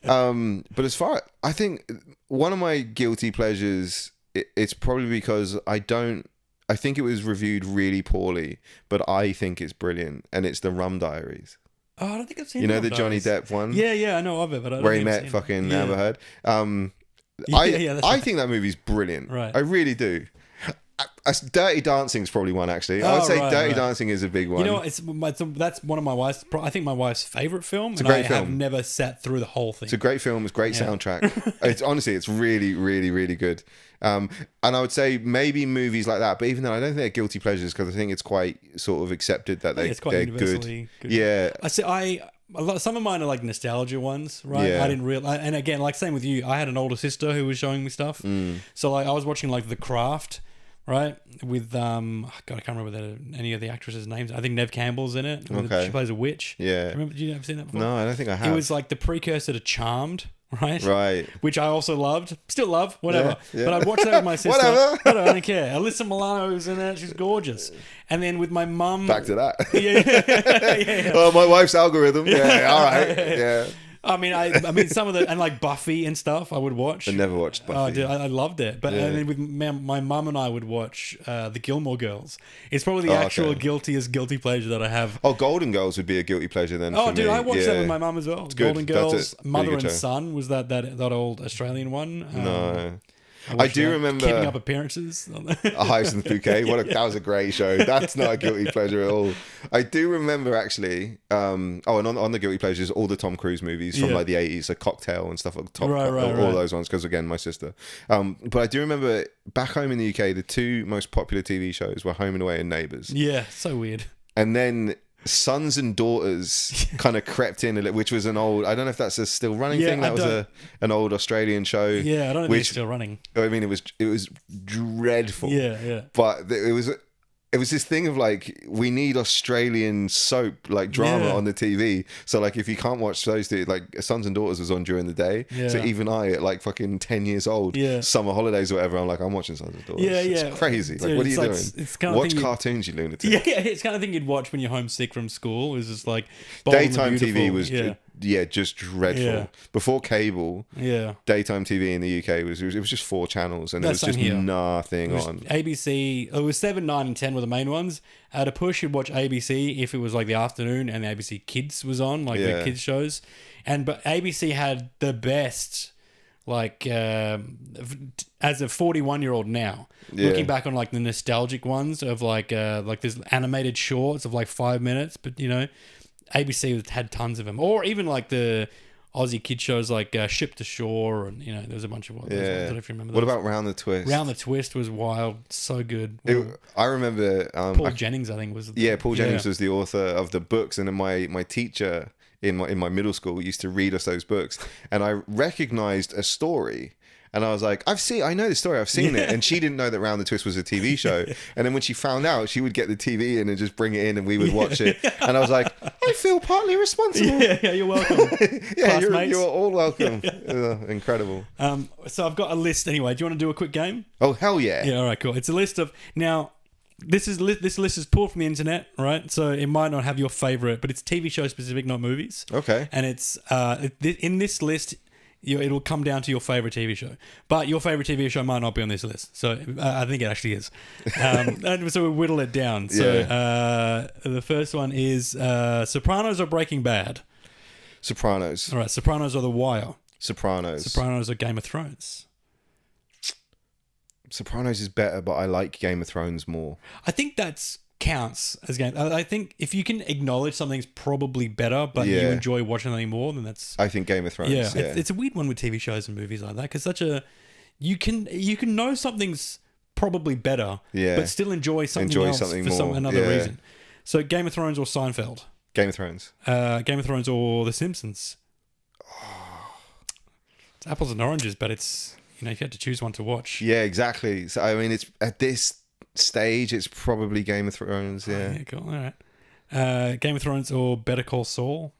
But as far, I think one of my guilty pleasures, it's probably because I think it was reviewed really poorly, but I think it's brilliant, and it's the Rum Diaries. Oh, I don't think I've seen. You know Rum the Diaries. Johnny Depp one? Yeah, I know of it, but I don't where he think I've met seen fucking it. Amber Heard. That's I right. think that movie's brilliant. Right. I really do. Dirty Dancing is probably one, actually. I would say Dirty Dancing is a big one. You know, that's one of my wife's. I think my wife's favorite film. It's a great film. I have never sat through the whole thing. It's a great film. It's a great soundtrack. It's honestly, it's really, really, really good. And I would say maybe movies like that, but even then, I don't think they're guilty pleasures because I think it's quite sort of accepted that they're good. Yeah. Some of mine are like nostalgia ones, right? Yeah. I didn't realize, and again, like same with you. I had an older sister who was showing me stuff, so like I was watching like The Craft, right? With God, I can't remember any of the actresses' names. I think Neve Campbell's in it. Okay. She plays a witch. Yeah. Remember? Did you ever seen that before? No, I don't think I have. It was like the precursor to Charmed. Right. Which I also loved. Still love. Whatever. Yeah. But I'd watch that with my sister. Whatever. I don't care. Alyssa Milano's in it. She's gorgeous. And then with my mum. Back to that. Yeah. Oh, my wife's algorithm. Yeah. All right. Yeah. I mean, some of the and like Buffy and stuff, I would watch. I never watched Buffy. Oh, dude, I loved it. But and then with my mum and I would watch the Gilmore Girls. It's probably the actual guilty pleasure that I have. Oh, Golden Girls would be a guilty pleasure then. Oh, for dude, me. I watched that with my mum as well. It's Golden good. Girls, Mother really and Son was that old Australian one. No. I do remember Keeping Up Appearances. Hyacinth Bouquet. That was a great show. That's not a guilty pleasure at all. I do remember actually. And on the guilty pleasures, all the Tom Cruise movies from like the 80s, like Cocktail and stuff like all those ones. Because again, my sister. But I do remember back home in the UK, the two most popular TV shows were Home and Away and Neighbours. Yeah, so weird. And then Sons and Daughters kind of crept in a little, which was an old. I don't know if that's a still running thing. That was an old Australian show. Yeah, I don't know if it's still running. I mean, it was dreadful. Yeah. But it was this thing of like, we need Australian soap, like drama on the TV. So like, if you can't watch those two, like Sons and Daughters was on during the day. Yeah. So even I, at like fucking 10 years old, summer holidays or whatever, I'm like, I'm watching Sons and Daughters. Yeah. It's crazy. Dude, like, what are you doing? It's kind of watch cartoons, you lunatic. Yeah, it's kind of thing you'd watch when you're homesick from school. It was just like daytime TV was just dreadful. Yeah. Before cable, daytime TV in the UK it was just 4 channels and there was just nothing on. ABC, it was 7, 9 and 10 were the main ones. At a push, you'd watch ABC if it was like the afternoon and the ABC Kids was on, like the kids shows. But ABC had the best, like as a 41-year-old now, looking back on like the nostalgic ones of like there's animated shorts of like 5 minutes, but you know, ABC had tons of them, or even like the Aussie kid shows like Ship to Shore, and you know, there's a bunch of ones. I don't know if you remember those. What about Round the Twist? Round the Twist was wild, so good. I remember Paul Jennings, I think was. Paul Jennings was the author of the books, and then my teacher in my middle school used to read us those books, and I recognized a story. And I was like, I know this story, I've seen it. And she didn't know that Round the Twist was a TV show. And then when she found out, she would get the TV in and just bring it in and we would watch it. And I was like, I feel partly responsible. Yeah, you're welcome. you're all welcome. Incredible. So I've got a list anyway. Do you want to do a quick game? Oh, hell yeah. Yeah, all right, cool. It's a list of... Now, this list is pulled from the internet, right? So it might not have your favorite, but it's TV show specific, not movies. Okay. And it's... in this list... it'll come down to your favorite TV show, but your favorite TV show might not be on this list. So I think it actually is. And so we whittle it down. So the first one is Sopranos or Breaking Bad. Sopranos. All right, Sopranos or The Wire. Sopranos. Sopranos or Game of Thrones. Sopranos is better, but I like Game of Thrones more. I think that's counts as game. I think if you can acknowledge something's probably better, but you enjoy watching something more, then that's. I think Game of Thrones. Yeah, it's a weird one with TV shows and movies like that because you can know something's probably better, but still enjoy something else for another reason. So Game of Thrones or Seinfeld. Game of Thrones. Game of Thrones or The Simpsons. It's apples and oranges, but it's if you had to choose one to watch. Yeah, exactly. So I mean, it's at this stage, it's probably Game of Thrones. Yeah, cool. All right. Game of Thrones or Better Call Saul.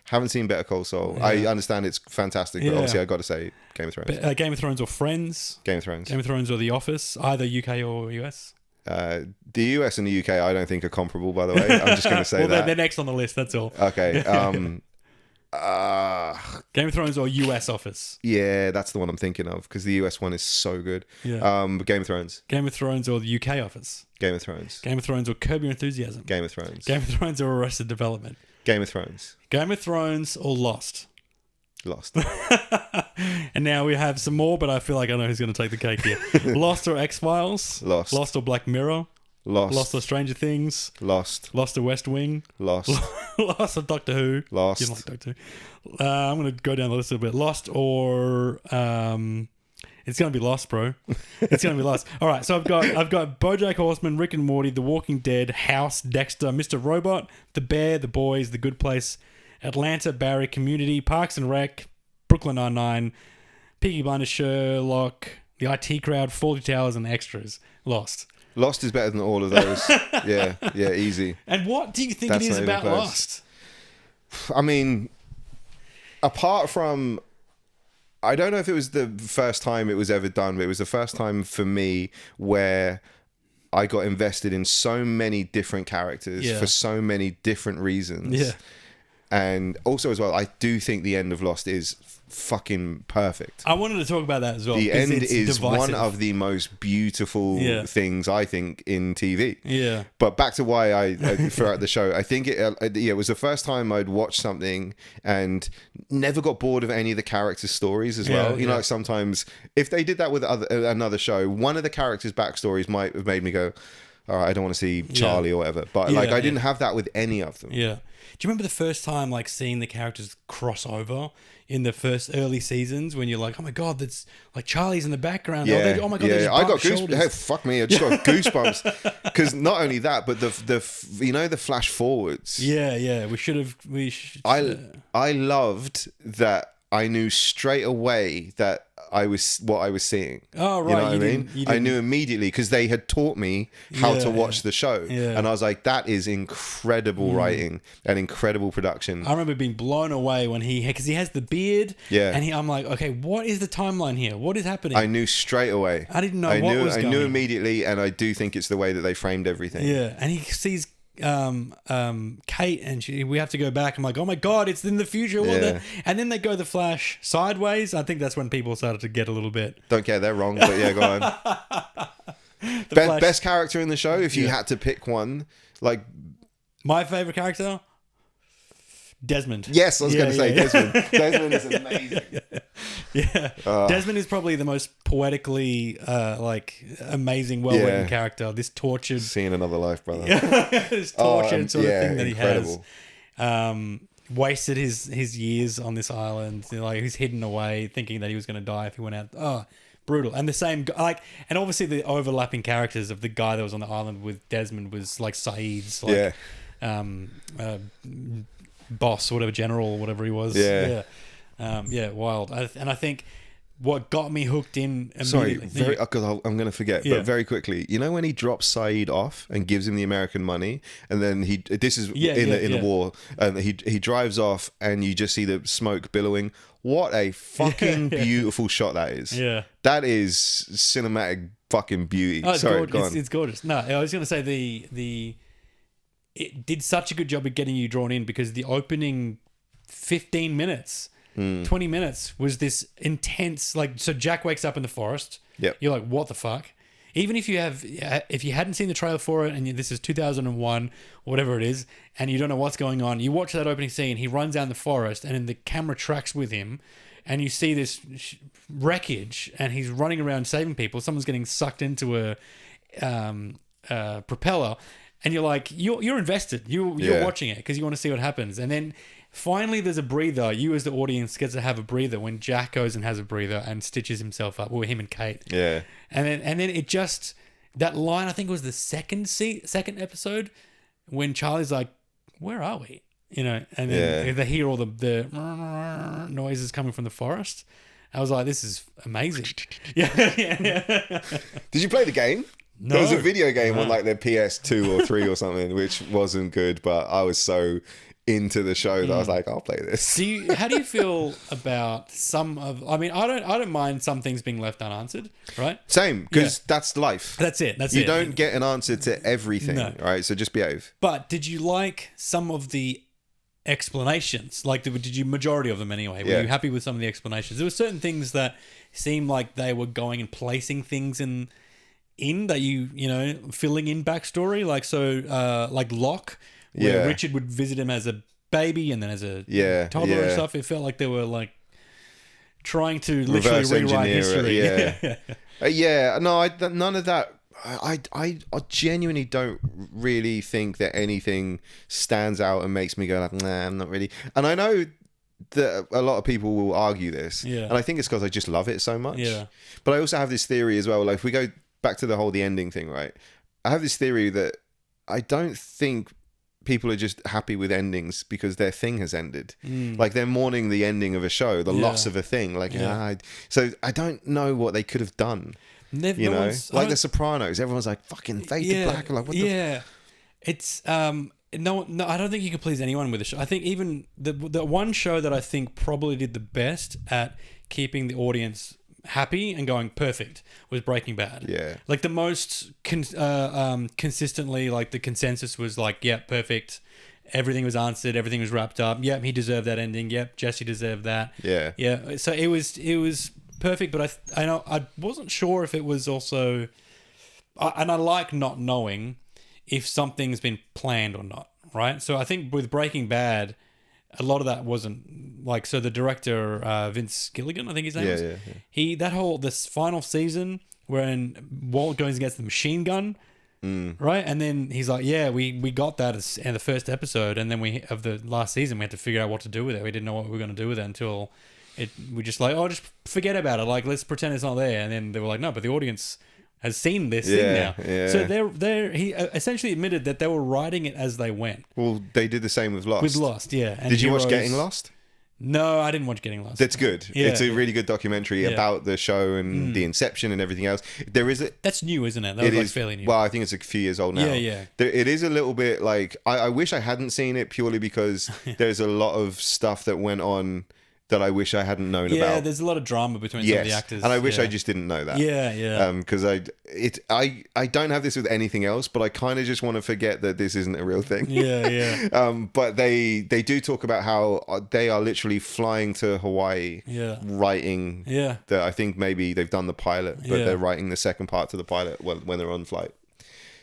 Haven't seen Better Call Saul. I understand it's fantastic, but obviously I got to say Game of Thrones. Game of Thrones or Friends. Game of Thrones. Game of Thrones or The Office, either UK or US. The US and the UK, I don't think are comparable. By the way, I'm just going to say that they're next on the list. That's all. Okay. Game of Thrones or US Office. Yeah, that's the one I'm thinking of because the US one is so good. Yeah. But Game of Thrones. Game of Thrones or the UK Office. Game of Thrones. Game of Thrones or Curb Your Enthusiasm. Game of Thrones. Game of Thrones or Arrested Development. Game of Thrones. Game of Thrones or Lost. Lost. And now we have some more, but I feel like I know who's going to take the cake here. Lost or X-Files? Lost. Lost or Black Mirror? Lost. Lost or Stranger Things? Lost. Lost or West Wing? Lost. Lost or Doctor Who? Lost. You like Doctor Who. I'm going to go down the list a bit. Lost or... it's going to be Lost, bro. It's going to be Lost. All right, so I've got BoJack Horseman, Rick and Morty, The Walking Dead, House, Dexter, Mr. Robot, The Bear, The Boys, The Good Place, Atlanta, Barry, Community, Parks and Rec, Brooklyn Nine-Nine, Peaky Blinders, Sherlock, The IT Crowd, Fawlty Towers, and Extras. Lost. Lost is better than all of those. Yeah, easy. And what do you think That's it is not even about close. Lost? I mean, apart from, I don't know if it was the first time it was ever done, but it was the first time for me where I got invested in so many different characters for so many different reasons. Yeah. And also as well, I do think the end of Lost is fucking perfect. I wanted to talk about that as well. The 'cause end it's is divisive. one of the most beautiful things, I think, in TV. Yeah. But back to why I throughout the show, I think it was the first time I'd watched something and never got bored of any of the characters' stories as well. You know, like sometimes if they did that with another show, one of the characters' backstories might have made me go, all right, I don't want to see Charlie or whatever. But like I didn't have that with any of them. Yeah. Do you remember the first time like seeing the characters cross over in the first early seasons when you're like, oh my god, that's like Charlie's in the background. Yeah, Oh my god, I got goosebumps. Hey, fuck me, I just got goosebumps because not only that, but the flash forwards. Yeah. We should. I loved that. I knew straight away that what I was seeing. Oh, right. You know what I mean? I knew immediately because they had taught me how to watch the show. Yeah. And I was like, that is incredible writing and incredible production. I remember being blown away when because he has the beard. Yeah. And I'm like, okay, what is the timeline here? What is happening? I knew straight away. I didn't know what was going on. I knew immediately, and I do think it's the way that they framed everything. Yeah. And he sees Kate and we have to go back. I'm like, oh my god, it's in the future. And then they go the Flash sideways. I think that's when people started to get a little bit. Don't care, they're wrong, but yeah, go on. Best character in the show, if you had to pick one, like my favorite character, Desmond. Yes, I was going to say Desmond. Desmond is amazing. Desmond is probably the most poetically amazing, well-written character. This tortured, seeing another life, brother. this tortured sort of thing that incredible. He has. Wasted his years on this island. Like he's hidden away, thinking that he was going to die if he went out. Oh, brutal. And the same and obviously the overlapping characters of the guy that was on the island with Desmond was like Saeed's boss, or whatever, general, or whatever he was. Wild. And I think what got me hooked in immediately. Sorry, because I'm going to forget, but very quickly. You know when he drops Saeed off and gives him the American money, and then this is in the war, and he drives off, and you just see the smoke billowing. What a fucking beautiful shot that is. Yeah, that is cinematic fucking beauty. Oh, Sorry, gorgeous. go on. It's gorgeous. No, I was going to say it did such a good job of getting you drawn in because the opening 15 minutes, 20 minutes was this intense, so Jack wakes up in the forest. Yep. You're like, what the fuck? Even if you hadn't seen the trailer for it and this is 2001 or whatever it is, and you don't know what's going on, you watch that opening scene, he runs down the forest and then the camera tracks with him and you see this wreckage and he's running around saving people. Someone's getting sucked into a propeller. And you're like, you're invested. You're watching it because you want to see what happens. And then finally there's a breather. You as the audience get to have a breather when Jack goes and has a breather and stitches himself up, or him and Kate. Yeah. And then it just, that line, I think it was the second episode when Charlie's like, where are we? You know, and then they hear all the noises coming from the forest. I was like, this is amazing. Yeah. Did you play the game? No. There was a video game on like their PS2 or 3 or something, which wasn't good, but I was so into the show that I was like, I'll play this. How do you feel about I don't mind some things being left unanswered, right? Same, because that's life. That's it. You don't get an answer to everything, right? So just behave. But did you like some of the explanations? Like, did you, majority of them anyway? Were you happy with some of the explanations? There were certain things that seemed like they were going and placing things in that you know, filling in backstory, like Locke, where Richard would visit him as a baby and then as a toddler and stuff. It felt like there were like trying to literally Reverse rewrite engineer it, history. None of that. I genuinely don't really think that anything stands out and makes me go like, nah, I'm not really. And I know that a lot of people will argue this, and I think it's because I just love it so much. Yeah. But I also have this theory as well. Like if we go back to the ending thing, right? I have this theory that I don't think people are just happy with endings because their thing has ended. Like they're mourning the ending of a show, the loss of a thing. Like, so I don't know what they could have done. You know, like The Sopranos, everyone's like fucking fade to black. Like, what the it's no, I don't think you could please anyone with a show. I think even the one show that I think probably did the best at keeping the audience happy and going perfect was Breaking Bad. Yeah, like the most consistently, like the consensus was like, yeah, perfect. Everything was answered. Everything was wrapped up. Yep, he deserved that ending. Yep, Jesse deserved that. Yeah. So it was perfect, but I know I wasn't sure if it was also, and I like not knowing if something's been planned or not, right? So I think with Breaking Bad, a lot of that wasn't like, so the director Vince Gilligan, I think his name was. He this final season when Walt goes against the machine gun. Right, and then he's like, "Yeah, we got that in the first episode, and then of the last season, we had to figure out what to do with it. We didn't know what we were going to do with it until we just like, oh, just forget about it. Like, let's pretend it's not there." And then they were like, "No, but the audience has seen this thing now." So he essentially admitted that they were writing it as they went. Well, they did the same with Lost. With Lost, yeah. And did you watch Getting Lost? No, I didn't watch Getting Lost. That's good. Yeah, it's a really good documentary about the show and the inception and everything else. There is that's new, isn't it? That was fairly new. Well, I think it's a few years old now. Yeah. It is a little bit like I wish I hadn't seen it purely because there's a lot of stuff that went on that I wish I hadn't known about. Yeah, there's a lot of drama between some of the actors. And I wish I just didn't know that. Yeah. Because I don't have this with anything else, but I kind of just want to forget that this isn't a real thing. Yeah. But they do talk about how they are literally flying to Hawaii, writing. That I think maybe they've done the pilot, but they're writing the second part to the pilot when they're on flight.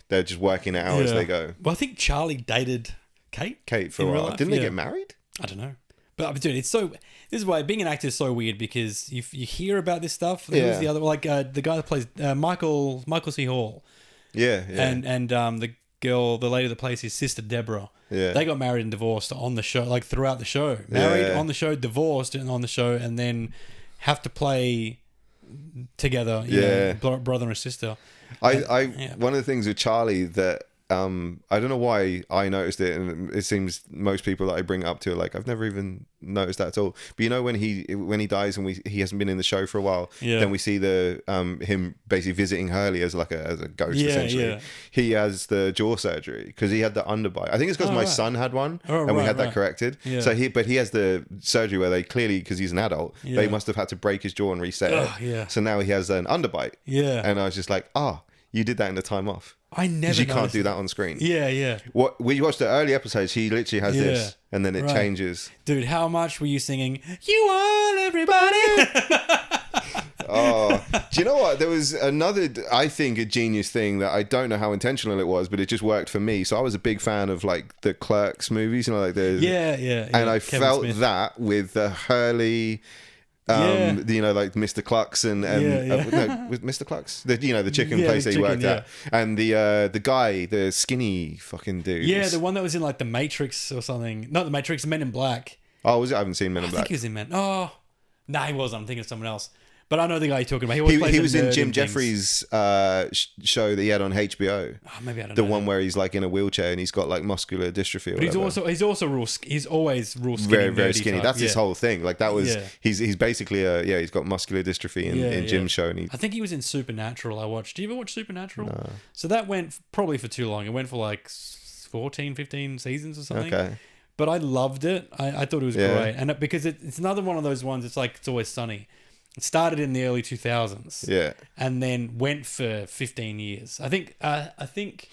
They're just working it out as they go. Well, I think Charlie dated Kate for a while. Didn't they get married? I don't know. But dude, it's so. This is why being an actor is so weird because you hear about this stuff. Who's the other, like the guy that plays Michael C. Hall. Yeah. And the lady that plays his sister Deborah. Yeah. They got married and divorced on the show, like throughout the show. Married on the show, divorced on the show, and then have to play together. You know, brother and sister. One of the things with Charlie that. I don't know why I noticed it, and it seems most people that I bring it up to are like, I've never even noticed that at all. But you know, when he dies and he hasn't been in the show for a while, then we see him basically visiting Hurley as a ghost essentially. He has the jaw surgery because he had the underbite. I think it's because my son had one and we had that corrected. So he has the surgery where they clearly, because he's an adult, they must have had to break his jaw and reset it. So now he has an underbite. And I was just like, you did that in the time off. I never. Because you can't do that on screen. Yeah. What we watched the early episodes, he literally has this, and then it changes. Dude, how much were you singing? You want everybody? Do you know what? There was another, I think, a genius thing that I don't know how intentional it was, but it just worked for me. So I was a big fan of like the Clerks movies, you know, like the and I Kevin felt Smith. that with the Hurley. You know, like Mr. Clucks and with Mr. Clucks, the chicken place that he worked at, and the guy, the skinny fucking dude. Yeah, the one that was in like the Matrix or something. Not the Matrix, Men in Black. Oh, was it? I haven't seen Men in Black. I think he was in Men. Oh, nah, he wasn't. I'm thinking of someone else. But I know the guy you're talking about. He was in Jim Jeffries' show that he had on HBO. Oh, maybe I don't know. The one where he's like in a wheelchair and he's got like muscular dystrophy. Or but he's also he's always real skinny. Very, very skinny. Type. That's his whole thing. Like that was he's basically he's got muscular dystrophy in Jim's show. And I think he was in Supernatural. I watched. Do you ever watch Supernatural? No. So that went probably for too long. It went for like 14, 15 seasons or something. Okay. But I loved it. I thought it was great, and because it's another one of those ones. It's like It's Always Sunny. It started in the early 2000s. Yeah. And then went for 15 years. I think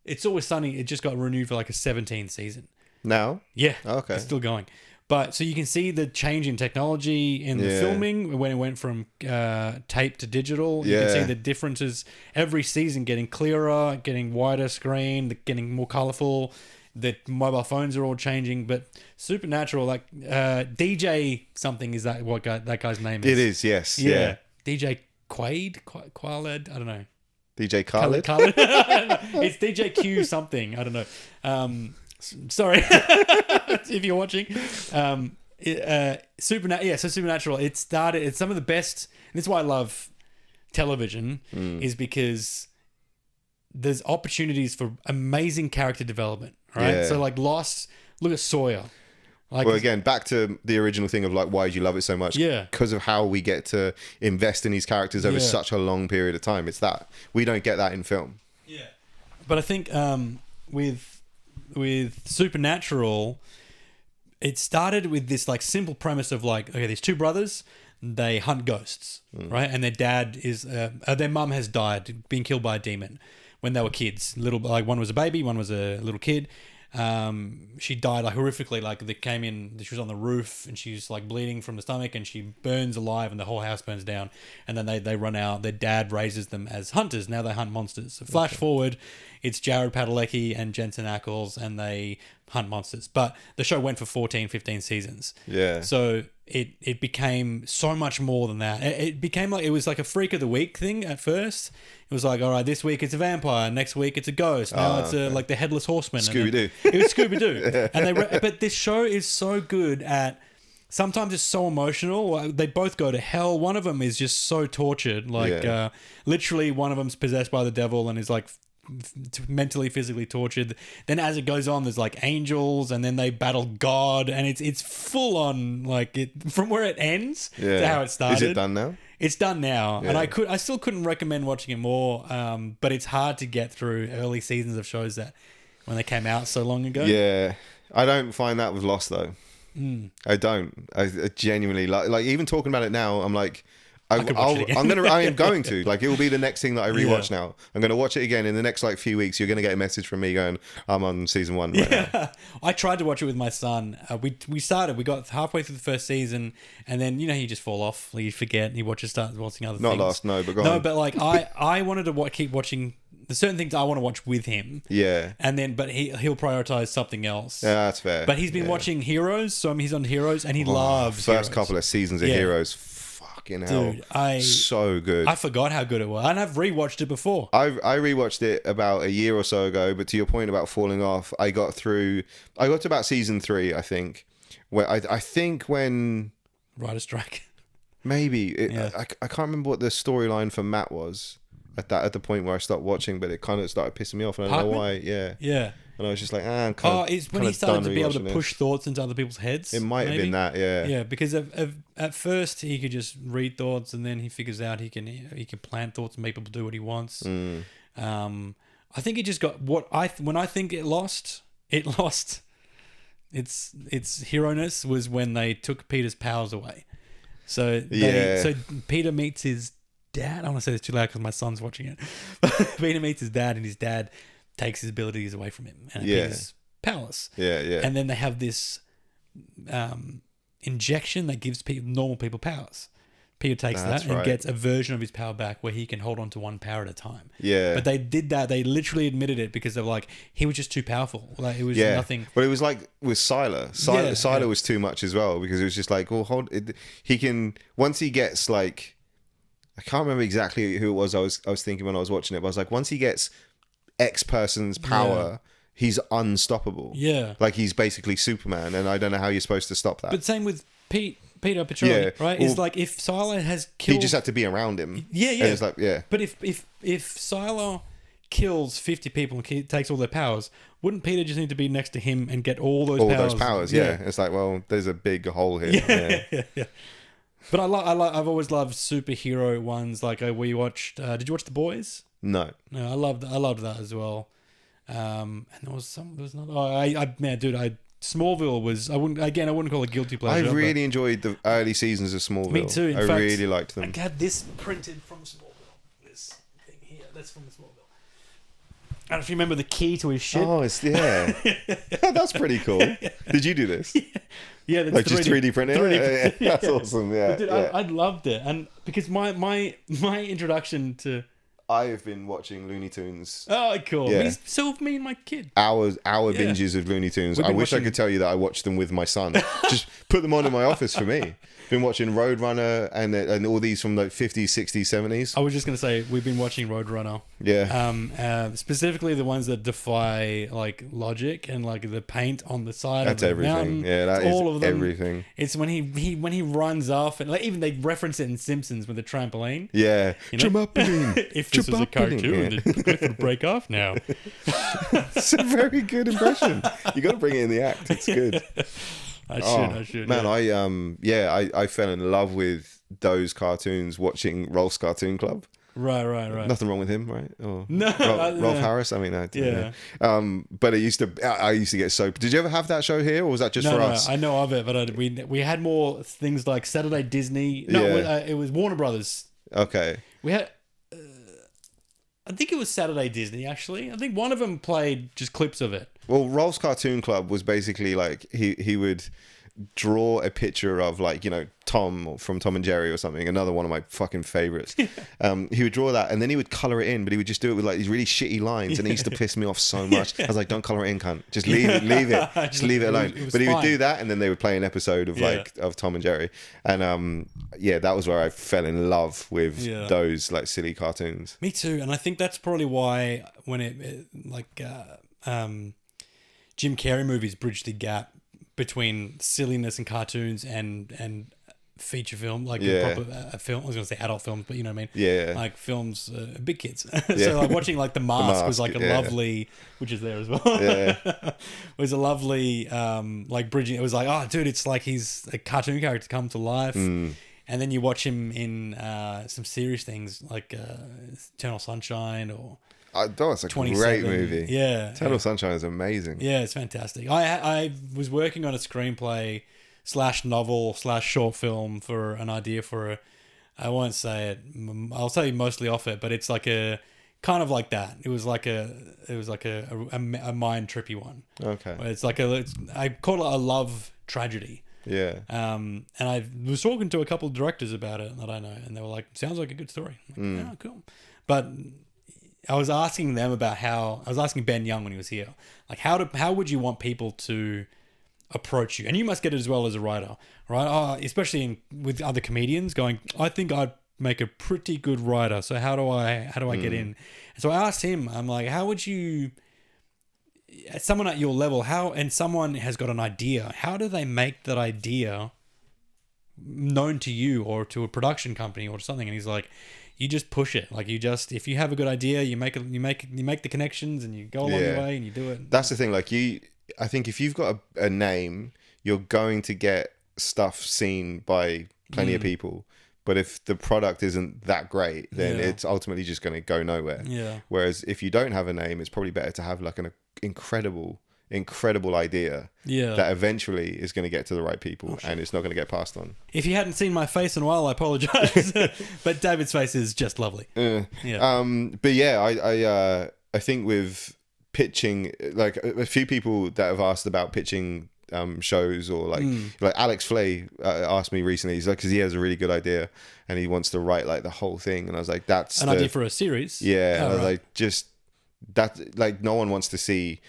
It's Always Sunny, it just got renewed for like a 17th season. Now? Yeah. Okay. It's still going. But so you can see the change in technology in the filming when it went from tape to digital. You can see the differences every season getting clearer, getting wider screen, getting more colorful. The mobile phones are all changing, but Supernatural, like DJ something, is that what that guy's name is? It is, yes. Yeah. DJ Quaid, I don't know. DJ Khaled. It's DJ Q something. I don't know. Sorry if you're watching. Supernatural. It's some of the best. And this is why I love television, is because there's opportunities for amazing character development. Right. Yeah. So like Lost. Look at Sawyer. Like, Well, again, back to the original thing of like, why do you love it so much? Yeah. Because of how we get to invest in these characters over such a long period of time. It's that. We don't get that in film. Yeah. But I think with Supernatural, it started with this like simple premise of like, okay, these two brothers, they hunt ghosts, right? And their dad is, their mum has died, being killed by a demon when they were kids. Like one was a baby, one was a little kid. She died like horrifically. Like they came in, she was on the roof and she's like bleeding from the stomach and she burns alive and the whole house burns down. And then they run out. Their dad raises them as hunters. Now they hunt monsters. So flash forward, it's Jared Padalecki and Jensen Ackles and they hunt monsters. But the show went for 14, 15 seasons. Yeah. So it became so much more than that. It became like, it was like a freak of the week thing at first. It was like, all right, this week it's a vampire, next week it's a ghost, now it's like the headless horseman. Scooby-Doo. It was Scooby-Doo. And but this show is so good at, sometimes it's so emotional. They both go to hell. One of them is just so tortured. Like literally one of them's possessed by the devil and is like mentally, physically tortured. Then as it goes on, there's like angels and then they battle God and it's full on, like it from where it ends to how it started. Is it done now? It's done now, and I still couldn't recommend watching it more. But it's hard to get through early seasons of shows that when they came out so long ago. Yeah, I don't find that with Lost though. I don't. I genuinely like even talking about it now. I'm like, I am going to like it will be the next thing that I rewatch now. I'm going to watch it again in the next like few weeks. You're going to get a message from me going, I'm on season 1 right now. I tried to watch it with my son. We got halfway through the first season, and then you just fall off, you forget, and you start watching other Not things. Lost, no, but go on. No, but like I wanted to keep watching. There's certain things I want to watch with him. Yeah. And then, but he'll prioritize something else. Yeah, that's fair. But he's been watching Heroes, so he's on Heroes, and he loves first Heroes. couple of seasons of Heroes. Fucking hell. Dude, so good. I forgot how good it was. And I've rewatched it before. I rewatched it about a year or so ago, but to your point about falling off, I got to about season 3, I think. Where I think when Writer strike. maybe I can't remember what the storyline for Matt was at the point where I stopped watching, but it kind of started pissing me off, and I don't know why. Yeah. And I was just like, I'm kind of. It's when he started to be able to push thoughts into other people's heads. It might have been that, yeah. Yeah, because at first he could just read thoughts, and then he figures out he can plant thoughts and make people do what he wants. I think it just got when I think it lost its hero-ness was when they took Peter's powers away. So Peter meets his dad. I don't want to say this too loud because my son's watching it. Peter meets his dad, and his dad takes his abilities away from him, and Peter's powerless. Yeah. And then they have this injection that gives normal people powers. Peter takes that and gets a version of his power back where he can hold on to one power at a time. Yeah. But they did that. They literally admitted it because they're like, he was just too powerful. Like it was nothing. But it was like with Sylar. Sylar was too much as well, because it was just like, well, he can, once he gets like, I can't remember exactly who it was I was thinking when I was watching it, but I was like, once he gets X person's power, he's unstoppable. Yeah. Like he's basically Superman, and I don't know how you're supposed to stop that. But same with Peter Petrelli, right? It's like if Sylar has killed... He just had to be around him. Yeah. And it's like, But if Sylar kills 50 people and takes all their powers, wouldn't Peter just need to be next to him and get all those powers? Yeah. It's like, well, there's a big hole here. Yeah. But I've always loved superhero ones. Like we watched. Did you watch The Boys? No. I loved that as well. And there was another. Smallville was. I wouldn't call it guilty pleasure. I really enjoyed the early seasons of Smallville. Me too. I really liked them. I had this printed from Smallville. This thing here. That's from Smallville. I don't know if you remember the key to his ship. Oh, that's pretty cool. Did you do this? Yeah, that's like 3D. Just 3D printing. 3D. That's awesome. Yeah, dude, I loved it, and because my introduction to I've been watching Looney Tunes. Oh, cool. Yeah. So have me and my kid. Hour Yeah. binges of Looney Tunes. We've I been wish I watching- could tell you that I watched them with my son. Just put them on in my office for me. Been watching Roadrunner and all these from like 50s, 60s, 70s. I was just gonna say we've been watching Roadrunner. Yeah. Specifically the ones that defy like logic and like the paint on the side That's of the everything. mountain. Yeah, that It's is all of them. everything. It's when he runs off and like even they reference it in Simpsons with the trampoline. Yeah. You know? Trampoline. If this was a cartoon, Trampoline. the cliff would break off now. It's a very good impression. You got to bring it in the act. It's good. I should. Man, yeah. I fell in love with those cartoons watching Rolf's Cartoon Club. Right. Nothing wrong with him, right? Or No, Rolf Harris. I mean, Yeah. But I used to get so. Did you ever have that show here, or was that just for us? I know of it, but we had more things like Saturday Disney. No, Yeah. it was Warner Brothers. Okay. We had. I think it was Saturday Disney. Actually, I think one of them played just clips of it. Well, Rolf's Cartoon Club was basically like he would draw a picture of like, you know, Tom from Tom and Jerry or something, another one of my fucking favorites. He would draw that and then he would color it in, but he would just do it with like these really shitty lines, and it used to piss me off so much. I was like, don't color it in, cunt, just leave it just leave it alone. It was But he would fine. do that, and then they would play an episode of like of Tom and Jerry, and that was where I fell in love with those like silly cartoons. Me too, and I think that's probably why when Jim Carrey movies bridge the gap between silliness and cartoons and feature film, like a proper film. I was going to say adult films, but you know what I mean? Yeah. Like films, big kids. So like watching like The Mask was like a lovely, which is there as well. Yeah. was a lovely, like bridging. It was like, oh dude, it's like he's a cartoon character come to life. And then you watch him in some serious things like Eternal Sunshine or... That's a 27. great movie. Yeah. Eternal Sunshine is amazing. Yeah, it's fantastic. I was working on a screenplay / novel / short film for an idea for I won't say it. I'll tell you mostly off it, but it's like a kind of like that. It was like a mind trippy one. Okay. It's like I call it a love tragedy. Yeah. And I was talking to a couple of directors about it that I know, and they were like, "Sounds like a good story." I'm like, "Oh, cool." But I was asking them about I was asking Ben Young when he was here, like how would you want people to approach you? And you must get it as well as a writer, right? Especially with other comedians going, I think I'd make a pretty good writer. So how do I get in? And so I asked him, I'm like, how would you, someone at your level, and someone has got an idea, how do they make that idea known to you or to a production company or something? And he's like, you just push it. Like if you have a good idea, you make the connections and you go along your way and you do it. That's the thing. Like I think if you've got a name, you're going to get stuff seen by plenty of people. But if the product isn't that great, then it's ultimately just going to go nowhere. Yeah. Whereas if you don't have a name, it's probably better to have like an incredible idea that eventually is going to get to the right people and it's not going to get passed on. If you hadn't seen my face in a while, I apologize. But David's face is just lovely. But yeah, I think with pitching, like a few people that have asked about pitching shows or like Alex Flay asked me recently, he's like, because he has a really good idea and he wants to write like the whole thing, and I was like, that's an idea for a series. And I was like, just that, like no one wants to see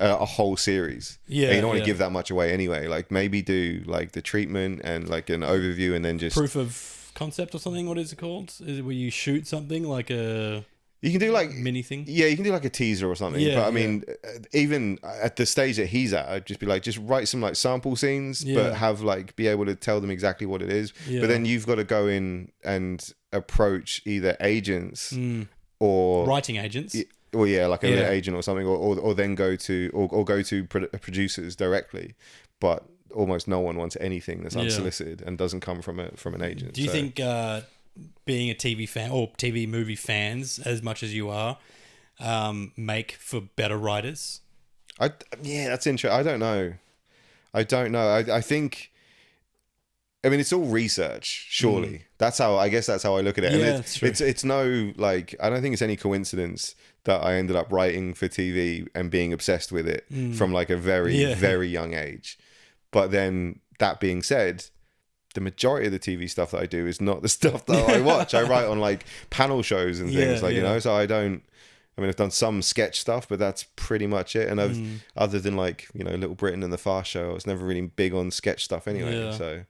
a whole series. And you don't want to give that much away anyway. Like maybe do like the treatment and like an overview, and then just proof of concept or something. What is it called? Is it where you shoot something like a you can do like mini thing? Yeah, you can do like a teaser or something. But I mean, even at the stage that he's at, I'd just be like, just write some like sample scenes, but have like be able to tell them exactly what it is. But then you've got to go in and approach either agents or writing agents. Or like an agent or something, or then go to producers directly, but almost no one wants anything that's unsolicited and doesn't come from an agent. Do you think being a TV fan or TV movie fans, as much as you are, make for better writers? That's interesting. I don't know. I think. I mean, it's all research, surely. That's how I look at it. And it's no, like, I don't think it's any coincidence that I ended up writing for TV and being obsessed with it from like a very, very young age. But then that being said, the majority of the TV stuff that I do is not the stuff that I watch. I write on like panel shows and things you know, so I mean, I've done some sketch stuff, but that's pretty much it. And other than like, you know, Little Britain and the Fast Show, I was never really big on sketch stuff anyway. So,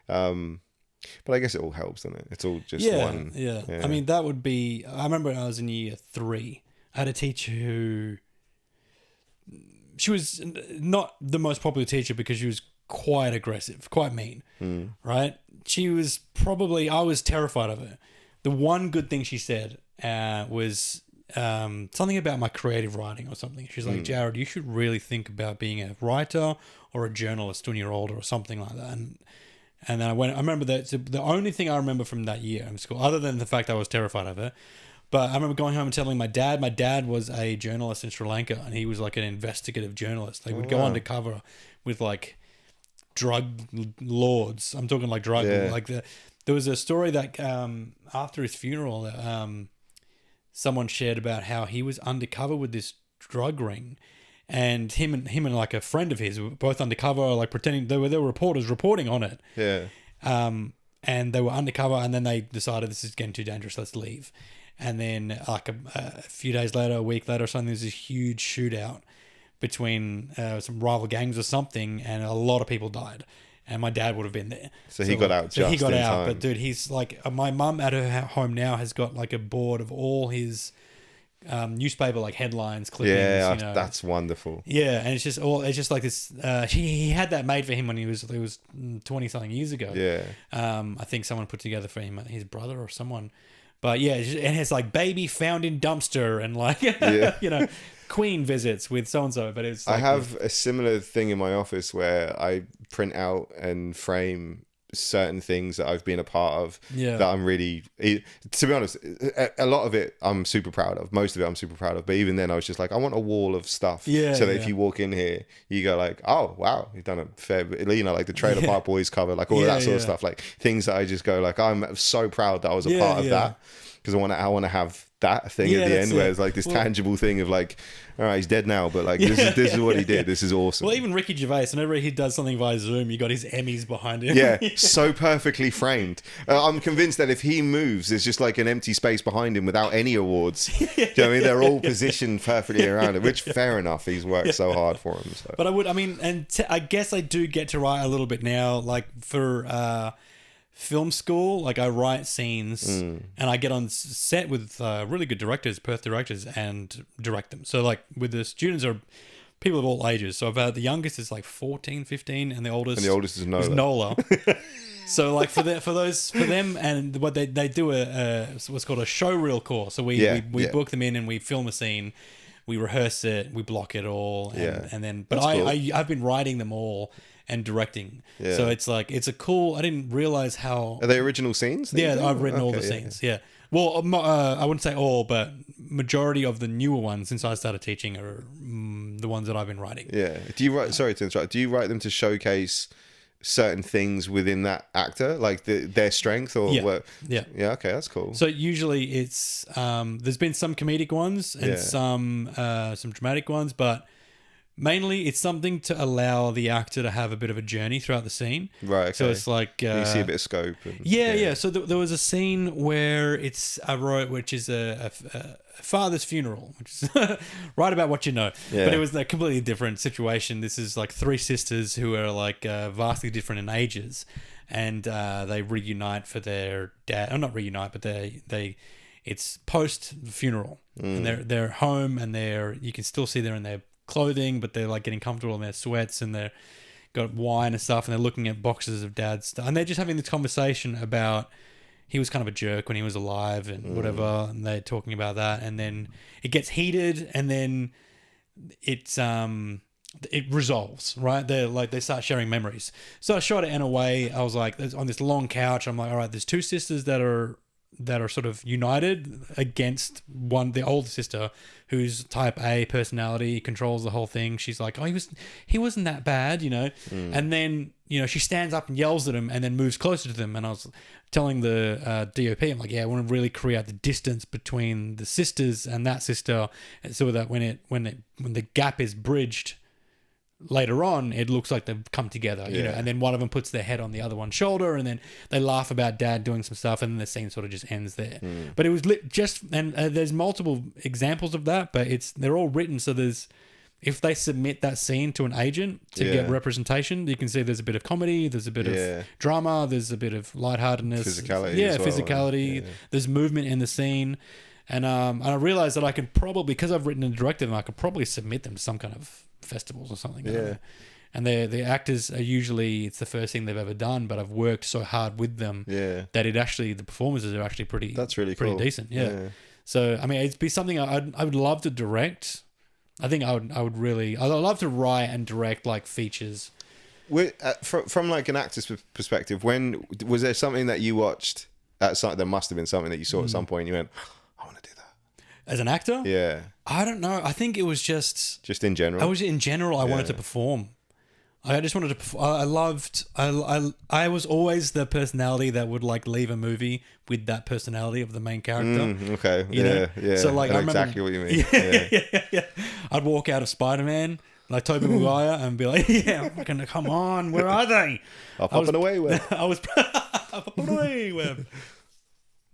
but I guess it all helps, doesn't it? It's all just one. Yeah. I mean, that would be, I remember when I was in year 3, I had a teacher who, she was not the most popular teacher because she was quite aggressive, quite mean, right? She was probably, I was terrified of her. The one good thing she said was something about my creative writing or something. She's like, Jared, you should really think about being a writer or a journalist when you're older or something like that. And then I remember that the only thing I remember from that year in school, other than the fact I was terrified of her, but I remember going home and telling my dad was a journalist in Sri Lanka, and he was like an investigative journalist. They would go undercover with like drug lords. I'm talking like drug, like there was a story that after his funeral, someone shared about how he was undercover with this drug ring, and him and like a friend of his were both undercover, like pretending they were reporters reporting on it. Yeah. And they were undercover, and then they decided this is getting too dangerous, let's leave. And then like a few days later, a week later or something, there's this huge shootout between some rival gangs or something, and a lot of people died. And my dad would have been there. So he got out just he got in out. time. But dude, he's like, my mum at her home now has got like a board of all his newspaper like headlines, clippings. Yeah, you know. that's wonderful. Yeah, and it's just like this. He had that made for him when he was 20 something years ago. Yeah. I think someone put together for him, his brother or someone. But yeah, and it's like baby found in dumpster and like you know, Queen visits with so and so. But it's like, I have a similar thing in my office where I print out and frame certain things that I've been a part of that I'm really, to be honest, a lot of it I'm super proud of. Most of it I'm super proud of. But even then I was just like, I want a wall of stuff. So that if you walk in here, you go like, oh, wow, you've done a fair bit. You know, like the Trailer Park Boys cover, like all of that sort of stuff. Like things that I just go like, I'm so proud that I was a part of that. Because I want to have that thing at the end where it's like this tangible thing of like, all right, he's dead now, but like this is what he did. This is awesome. Well, even Ricky Gervais, whenever he does something via Zoom, you got his Emmys behind him. Yeah, so perfectly framed. I'm convinced that if he moves, there's just like an empty space behind him without any awards. Do you know what I mean? They're all positioned perfectly around it, which fair enough. He's worked so hard for him. So. But I guess I do get to write a little bit now, like for film school, like I write scenes and I get on set with really good directors, Perth directors, and direct them. So like with the students are people of all ages. So I've had the youngest is like 14, 15, and the oldest is Nola. Nola. So like for them and what they do what's called a show reel course. So we book them in and we film a scene, we rehearse it, we block it all, and then but I've been writing them all and directing. So it's like, it's a cool, I didn't realize how... Are they original scenes? Yeah, I've written all the scenes, yeah. Well, I wouldn't say all, but majority of the newer ones since I started teaching are the ones that I've been writing. Yeah. Do you write, sorry to interrupt, do you write them to showcase certain things within that actor, like their strength or what? Yeah, okay, that's cool. So usually it's, there's been some comedic ones and some dramatic ones, but mainly it's something to allow the actor to have a bit of a journey throughout the scene. Right, okay. So it's like... you see a bit of scope. And, So there was a scene where I wrote, which is a father's funeral, which is right about what you know. Yeah. But it was a completely different situation. This is like 3 sisters who are like vastly different in ages. And they reunite for their dad. Or not reunite, but it's post-funeral. And they're home and you can still see they're in their clothing, but they're like getting comfortable in their sweats and they're got wine and stuff, and they're looking at boxes of dad's stuff, and they're just having this conversation about he was kind of a jerk when he was alive and whatever, and they're talking about that, and then it gets heated, and then it resolves, right? They start sharing memories. So I shot it in a way, I was like, on this long couch, I'm like, all right, there's 2 sisters that are sort of united against the older sister who's type A personality, controls the whole thing. She's like, oh, he wasn't that bad, you know. And then, you know, she stands up and yells at him and then moves closer to them. And I was telling the DOP, I'm like, yeah, I want to really create the distance between the sisters and that sister, so that when the gap is bridged, later on, it looks like they've come together, you know, and then one of them puts their head on the other one's shoulder, and then they laugh about dad doing some stuff, and then the scene sort of just ends there. But it was there's multiple examples of that, but they're all written so if they submit that scene to an agent to get representation, you can see there's a bit of comedy, there's a bit of drama, there's a bit of lightheartedness, physicality, as well, physicality. yeah. There's movement in the scene, and I realized that I could probably, because I've written and directed them, I could probably submit them to some kind of festivals or something. Yeah. And the actors are usually, it's the first thing they've ever done, but I've worked so hard with them that the performances are actually pretty. That's really pretty cool. Decent. Yeah. So I mean, it'd be something I would love to direct. I think I'd love to write and direct like features. From like an actor's perspective, when was there something that you watched there must have been something that you saw at some point and you went, I want to do that. As an actor? Yeah. I don't know. I think it was just in general. I wanted to perform. I just wanted to perform. I was always the personality that would like leave a movie with that personality of the main character. Okay. You know? Yeah. So like, I remember exactly what you mean. Yeah. I'd walk out of Spider-Man like Tobey Maguire and be like, yeah, fucking come on, where are they? Up and away web. I was up and away web.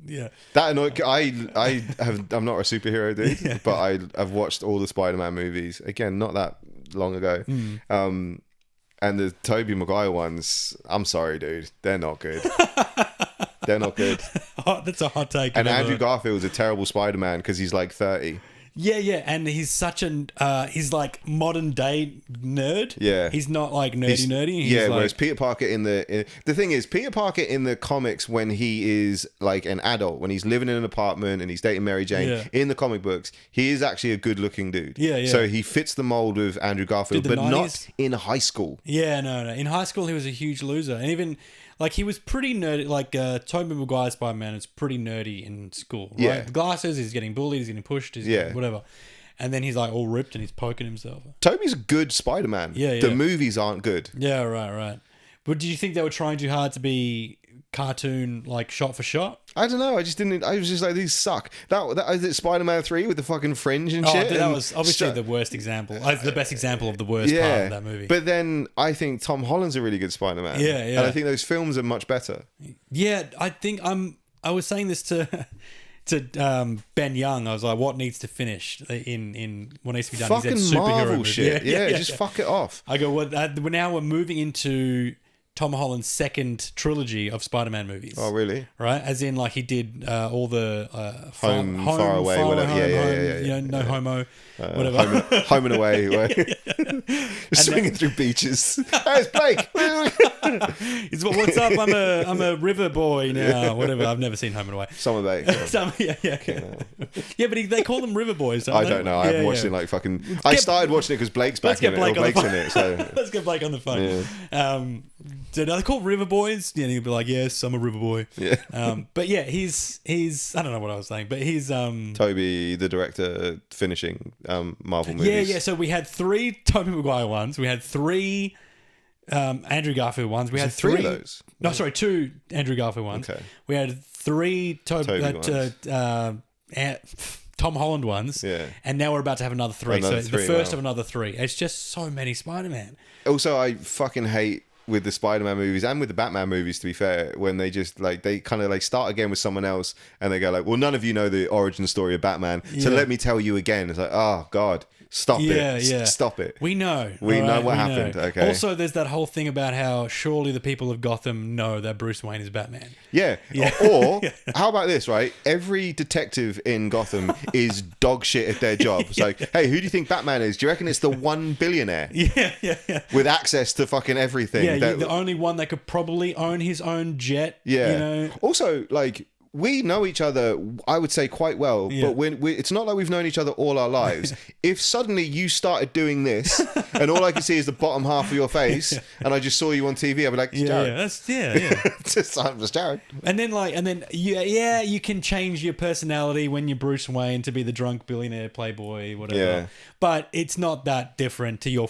Yeah. That annoyed. I'm not a superhero dude, but I've watched all the Spider-Man movies again, not that long ago. And the Tobey Maguire ones, I'm sorry, dude, they're not good. They're not good. That's a hot take. And Andrew Garfield's a terrible Spider-Man because he's like 30. Yeah, and he's such he's like modern day nerd. Yeah, he's not like nerdy. He's whereas Peter Parker the thing is, Peter Parker in the comics, when he is like an adult, when he's living in an apartment and he's dating Mary Jane, in the comic books, he is actually a good-looking dude. Yeah. So he fits the mold of Andrew Garfield, but 90s? Not in high school. Yeah, no. In high school, he was a huge loser, and even. Like, he was pretty nerdy. Like, Tobey Maguire's Spider-Man is pretty nerdy in school, right? Yeah. The glasses, he's getting bullied, he's getting pushed, whatever. And then he's, like, all ripped and he's poking himself. Tobey's a good Spider-Man. Yeah. The movies aren't good. Yeah, right. But do you think they were trying too hard to be cartoon, like, shot for shot? I don't know. I was just like, these suck. That is it, Spider-Man 3 with the fucking fringe and shit. Dude, that was obviously the worst example. The best example of the worst part of that movie. But then I think Tom Holland's a really good Spider-Man. Yeah. And I think those films are much better. Yeah, I think I was saying this to Ben Young. I was like, what needs to finish in what needs to be done? Fucking he said superhero Marvel movie. shit. Yeah, just fuck it off. I go, well, now we're moving into Tom Holland's second trilogy of Spider-Man movies. Oh, really? Right? As in, like, he did all the home, far away, whatever. Yeah. No homo, whatever. Home and away. Swinging through beaches. Hey, it's Blake. He's what's up? I'm a river boy now. Whatever. I've never seen Home and Away. Summer Bay. Yeah, but they call them river boys. I don't know. I haven't watched it like fucking. I started watching it because Blake's back in it. Blake's in it. So let's get Blake on the phone. Yeah. So are they called river boys? Yeah, and he'll be like, yes, I'm a river boy. Yeah. But yeah, he's I don't know what I was saying, but he's Tobey, the director, finishing Marvel movies. Yeah. So we had 3 Tobey Maguire ones. We had 3 Andrew Garfield ones. We had 3 of those. No, sorry, 2 Andrew Garfield ones. Okay. We had 3 Tom Holland ones. Yeah. And now we're about to have another 3. So the first of another 3. It's just so many Spider-Man. Also, I fucking hate with the Spider-Man movies and with the Batman movies, to be fair, when they just like they kind of like start again with someone else and they go like, well, none of you know the origin story of Batman, so let me tell you again. It's like, oh god, stop it. Stop it. We know what happened. Okay. Also, there's that whole thing about how surely the people of Gotham know that Bruce Wayne is Batman. Yeah. Or how about this, right? Every detective in Gotham is dog shit at their job. It's like, hey, who do you think Batman is? Do you reckon it's the one billionaire? Yeah. With access to fucking everything. Yeah, the only one that could probably own his own jet. Yeah. You know? Also, like, we know each other, I would say, quite well, but it's not like we've known each other all our lives. If suddenly you started doing this and all I could see is the bottom half of your face and I just saw you on TV, I'd be like, it's Jared. I'm just Jared. And then you can change your personality when you're Bruce Wayne to be the drunk billionaire playboy, whatever. Yeah. But it's not that different to your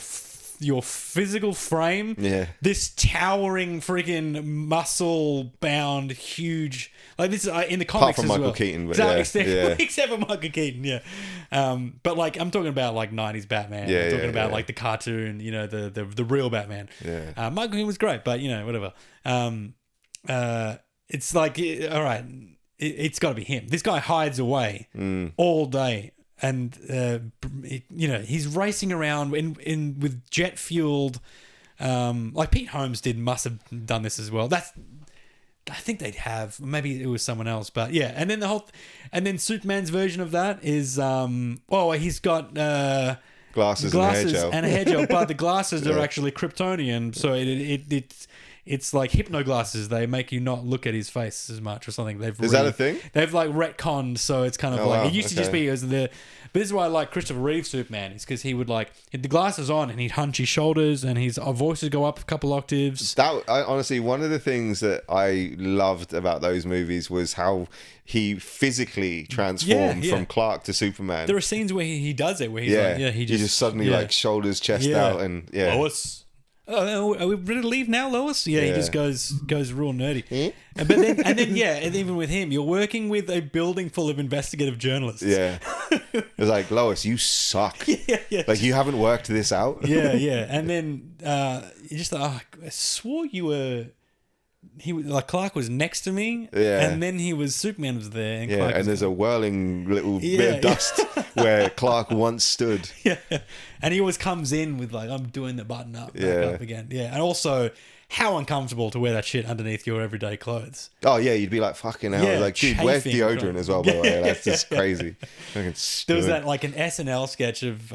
your physical frame. Yeah. This towering freaking muscle bound huge like this is in the comics from as Michael well. Keaton, but except for Michael Keaton, yeah. But like I'm talking about like 90s Batman. Yeah, I'm talking yeah, about yeah. like the cartoon, you know, the real Batman. Yeah. Michael Keaton was great, but you know, whatever. It's like all right, it's got to be him. This guy hides away all day. And you know he's racing around in with jet fueled, like Pete Holmes must have done this as well. I think they'd have. Maybe it was someone else, but yeah. And then Superman's version of that is he's got Glasses and hair gel. and a hair gel, but the glasses are actually Kryptonian, so it's like hypno glasses. They make you not look at his face as much or something. Is that a thing? They've like retconned, so it's kind of it used to just be as the. But this is why I like Christopher Reeve Superman, is because he would like hit the glasses on and he'd hunch his shoulders and his voice would go up a couple octaves. Honestly, one of the things that I loved about those movies was how he physically transformed from Clark to Superman. There are scenes where he does it, where he's he just suddenly like shoulders, chest out, and Lois. Oh, are we ready to leave now, Lois? Yeah, he just goes real nerdy. But then, and even with him, you're working with a building full of investigative journalists. Yeah, it's like, Lois, you suck. Yeah. Like, you haven't worked this out. Yeah. And then you just thought, I swore you were. Clark was next to me, and then Superman was there, and Clark there's a whirling little bit of dust where Clark once stood. And he always comes in with like, I'm doing the button up, back up again, and also how uncomfortable to wear that shit underneath your everyday clothes. Oh yeah, you'd be like, fucking hell, like, dude, where's deodorant as well? By the way, that's just crazy. There was that like an SNL sketch of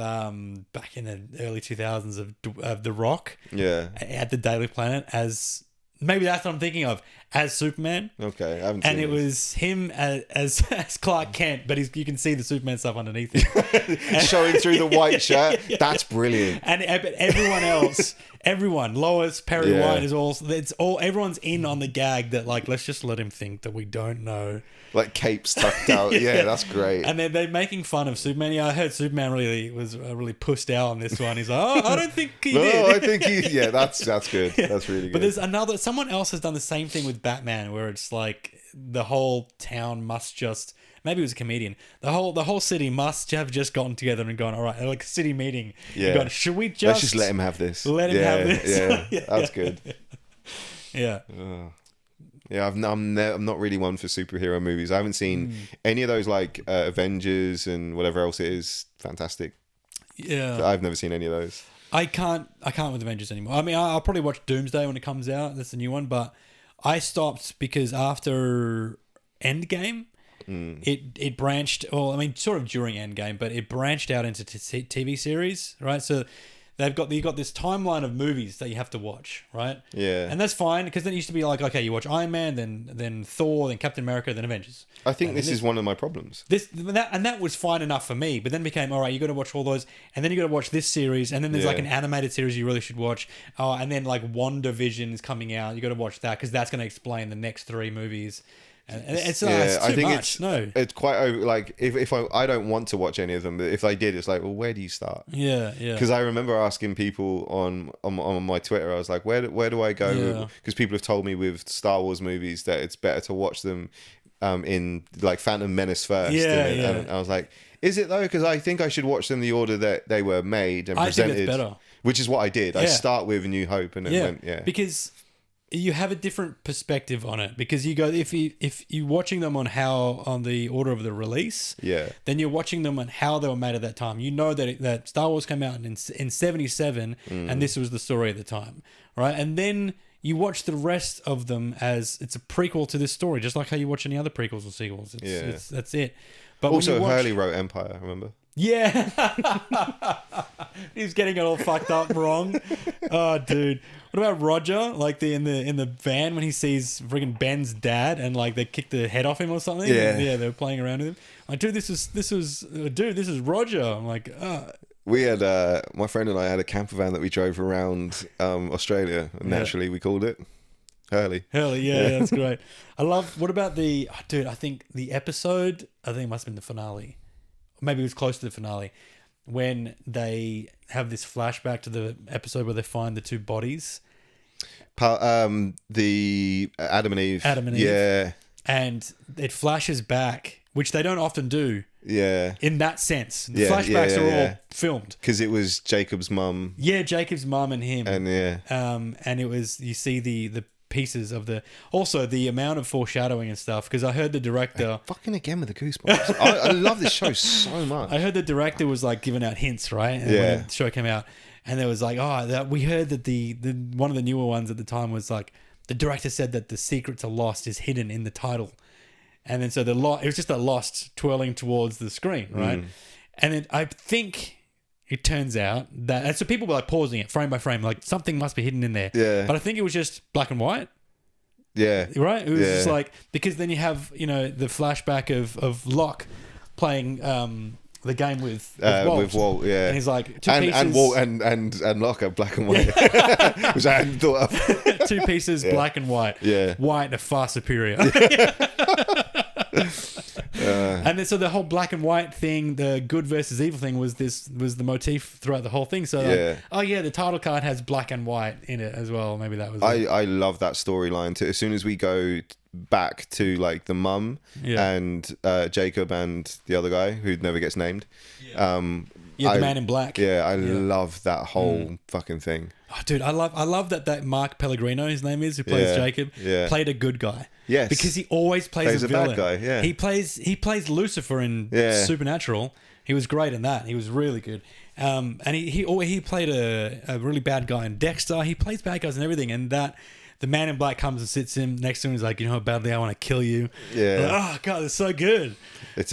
back in the early 2000s of The Rock, at the Daily Planet as. Maybe that's what I'm thinking of as Superman. Okay, I haven't seen and it was him as Clark Kent, but you can see the Superman stuff underneath it. Showing through the white shirt. That's brilliant. But everyone else, Lois, Perry White everyone's in on the gag that like, let's just let him think that we don't know. Like capes tucked out. Yeah, that's great. And they're making fun of Superman. Yeah, I heard Superman was really pushed out on this one. He's like, I don't think he did. No, I think that's good. That's really good. But there's someone else has done the same thing with Batman, where it's like the whole town must just, maybe it was a comedian, the whole city must have just gotten together and gone, all right, like a city meeting. Yeah. Gone, should we let's just let him have this. Let him have this. Yeah, that's good. Yeah. Yeah, I'm not really one for superhero movies. I haven't seen any of those like Avengers and whatever else it is. Fantastic. Yeah, I've never seen any of those. I can't with Avengers anymore. I mean, I'll probably watch Doomsday when it comes out. That's the new one, but I stopped because after Endgame, it branched. Well, I mean, sort of during Endgame, but it branched out into TV series, right? So you've got this timeline of movies that you have to watch, right? Yeah. And that's fine, because then it used to be like, okay, you watch Iron Man, then Thor, then Captain America, then Avengers. I think this is one of my problems. That was fine enough for me, but then it became, all right, you got to watch all those, and then you got to watch this series, and then there's like an animated series you really should watch, and then like WandaVision is coming out, you got to watch that, because that's going to explain the next 3 movies. And it's too much. It's quite over. Like if I don't want to watch any of them, but if I did, it's like, well, where do you start? Yeah. Because I remember asking people on my Twitter, I was like, where do I go? Because people have told me with Star Wars movies that it's better to watch them in like Phantom Menace first. And I was like, is it though? Because I think I should watch them the order that they were made and presented. I think it's better. Which is what I did. I start with A New Hope and then went. Because you have a different perspective on it, because you go, if you're watching them on the order of the release, then you're watching them on how they were made at that time. You know that Star Wars came out in 77 and this was the story at the time, right? And then you watch the rest of them as it's a prequel to this story, just like how you watch any other prequels or sequels. That's it. But also, Hurley wrote Empire, remember? Yeah. He's getting it all fucked up wrong. Oh, dude. What about Roger? Like in the van when he sees friggin' Ben's dad and like they kick the head off him or something. Yeah, they were playing around with him. Like, dude, this is Roger. I'm like, We had my friend and I had a camper van that we drove around Australia. And naturally, we called it Hurley. Yeah, that's great. I love. What about I think the episode. I think it must have been the finale. Maybe it was close to the finale. when they have this flashback to the episode where they find the two bodies. The Adam and Eve. Adam and Eve. Yeah. And it flashes back, which they don't often do. Yeah. In that sense. The Yeah, flashbacks are yeah. all filmed. Because it was Jacob's mum. Yeah, Jacob's mum and him. And yeah. And it was, you see the pieces of also the amount of foreshadowing and stuff, because I heard the director... Fucking again with the goosebumps. I love this show so much. I heard the director was like giving out hints, right? And Yeah. when the show came out, and there was like, we heard that the one of the newer ones at the time was like, the director said that the secret to Lost is hidden in the title. And then so it was just a Lost twirling towards the screen, right? And then I think it turns out that, and so people were like pausing it frame by frame, like something must be hidden in there. Yeah. But I think it was just black and white. Yeah. Right? It was Yeah. just like, because then you have, the flashback of Locke playing the game with Walt. With Walt, yeah. And he's like, two and pieces. Walt and Locke are black and white. Which I hadn't thought of. Two pieces, black and white. Yeah. White are far superior. And then so the whole black and white thing, the good versus evil thing was the motif throughout the whole thing. So the title card has black and white in it as well. Maybe that was it. I love that storyline too. As soon as we go back to like the mum and Jacob and the other guy who never gets named. The man in black. Yeah, I love that whole fucking thing. Oh, dude, I love that Mark Pellegrino, his name is, who plays Jacob, played a good guy. Yes. Because he always plays a villain. Bad guy, yeah. He plays Lucifer in Supernatural. He was great in that. He was really good. And he played a really bad guy in Dexter. He plays bad guys and everything. And that the man in black comes and sits him next to him. He's like, how badly I want to kill you. Yeah. Like, oh god, it's so good. It's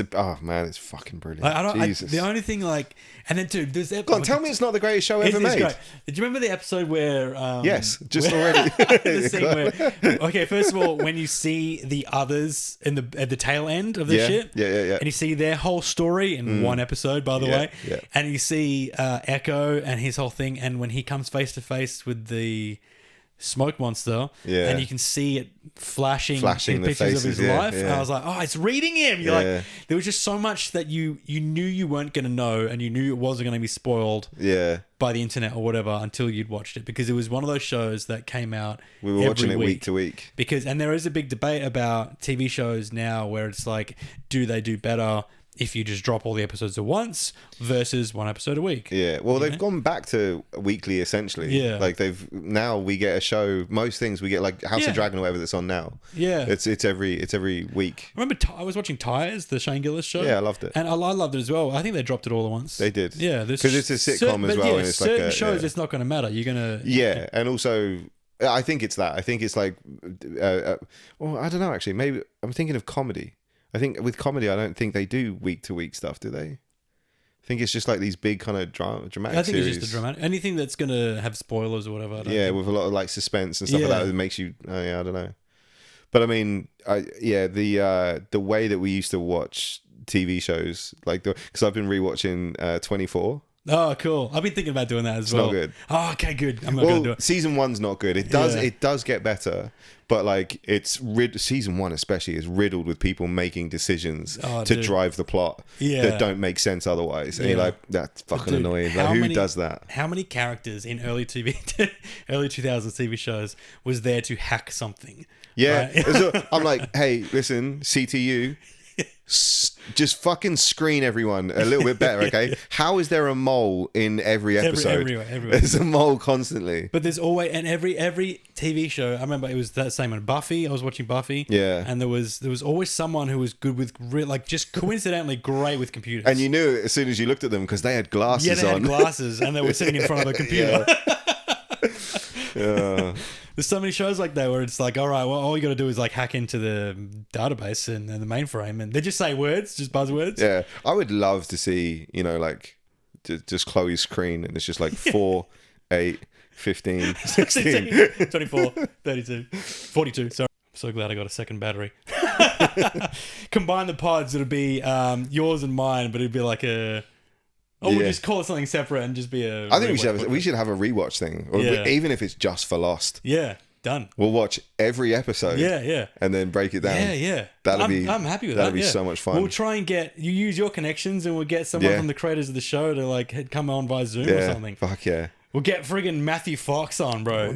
fucking brilliant. Jesus. The only thing and then dude, there's Go on, tell me it's not the greatest show ever made. Great. Did you remember the episode where? Yes, just already. The scene where, okay, first of all, when you see the others at the tail end of the ship, and you see their whole story in one episode, by the way, and you see Echo and his whole thing, and when he comes face to face with the smoke monster, and you can see it flashing in the pictures faces, of his life. And I was like, it's reading him. You're like, there was just so much that you knew you weren't going to know, and you knew it wasn't going to be spoiled by the internet or whatever until you'd watched it, because it was one of those shows that came out we were watching it week to week. And there is a big debate about TV shows now where it's like, do they do better if you just drop all the episodes at once versus one episode a week? Yeah, well, they've gone back to weekly essentially. Yeah, like now we get a show. Most things we get like House of Dragon or whatever that's on now. Yeah, it's every week. I remember I was watching Tires, the Shane Gillis show. Yeah, I loved it, and I loved it as well. I think they dropped it all at once. They did. Yeah, because it's a sitcom as well. And it's certain like shows, it's not going to matter. You're gonna and also. I think it's that. I think it's like, well, I don't know. Actually, maybe I'm thinking of comedy. I think with comedy, I don't think they do week to week stuff, do they? I think it's just like these big kind of dramatic I think series. It's just a dramatic. Anything that's going to have spoilers or whatever. With a lot of like suspense and stuff like that makes you. I don't know. But I mean, the way that we used to watch TV shows, like because I've been rewatching 24. Oh, cool! I've been thinking about doing that as well. It's not good. Oh, okay, good. I'm not going to do it. Season 1's not good. It does get better, but like season 1 especially is riddled with people making decisions to drive the plot that don't make sense otherwise. And you're like, that's fucking annoying. Like, who does that? How many characters in early 2000s TV shows was there to hack something? Yeah, right? So I'm like, hey, listen, CTU. Just fucking screen everyone a little bit better, okay? How is there a mole in every episode? Everywhere. There's a mole constantly. But there's always, and every TV show, I remember it was that same on Buffy. I was watching Buffy. Yeah. And there was always someone who was good with, like, just coincidentally great with computers. And you knew it as soon as you looked at them because they had glasses on. Yeah, they had glasses and they were sitting in front of a computer. Yeah. There's so many shows like that where it's like, all right, well, all you got to do is like hack into the database and the mainframe, and they just say words, just buzzwords. Yeah, I would love to see, like, just Chloe's screen, and it's just like 4, 8, 15, 16, 24, 32, 42. Sorry. I'm so glad I got a second battery. Combine the pods, it'll be yours and mine, but it'd be like a... Or we'll just call it something separate and just be a... I think we should have a rewatch thing. Or even if it's just for Lost. Yeah. done. We'll watch every episode. Yeah. And then break it down. Yeah. I'm happy with that. That'll be so much fun. We'll try and you use your connections, and we'll get someone from the creators of the show to like come on via Zoom or something. Fuck yeah. We'll get friggin' Matthew Fox on, bro.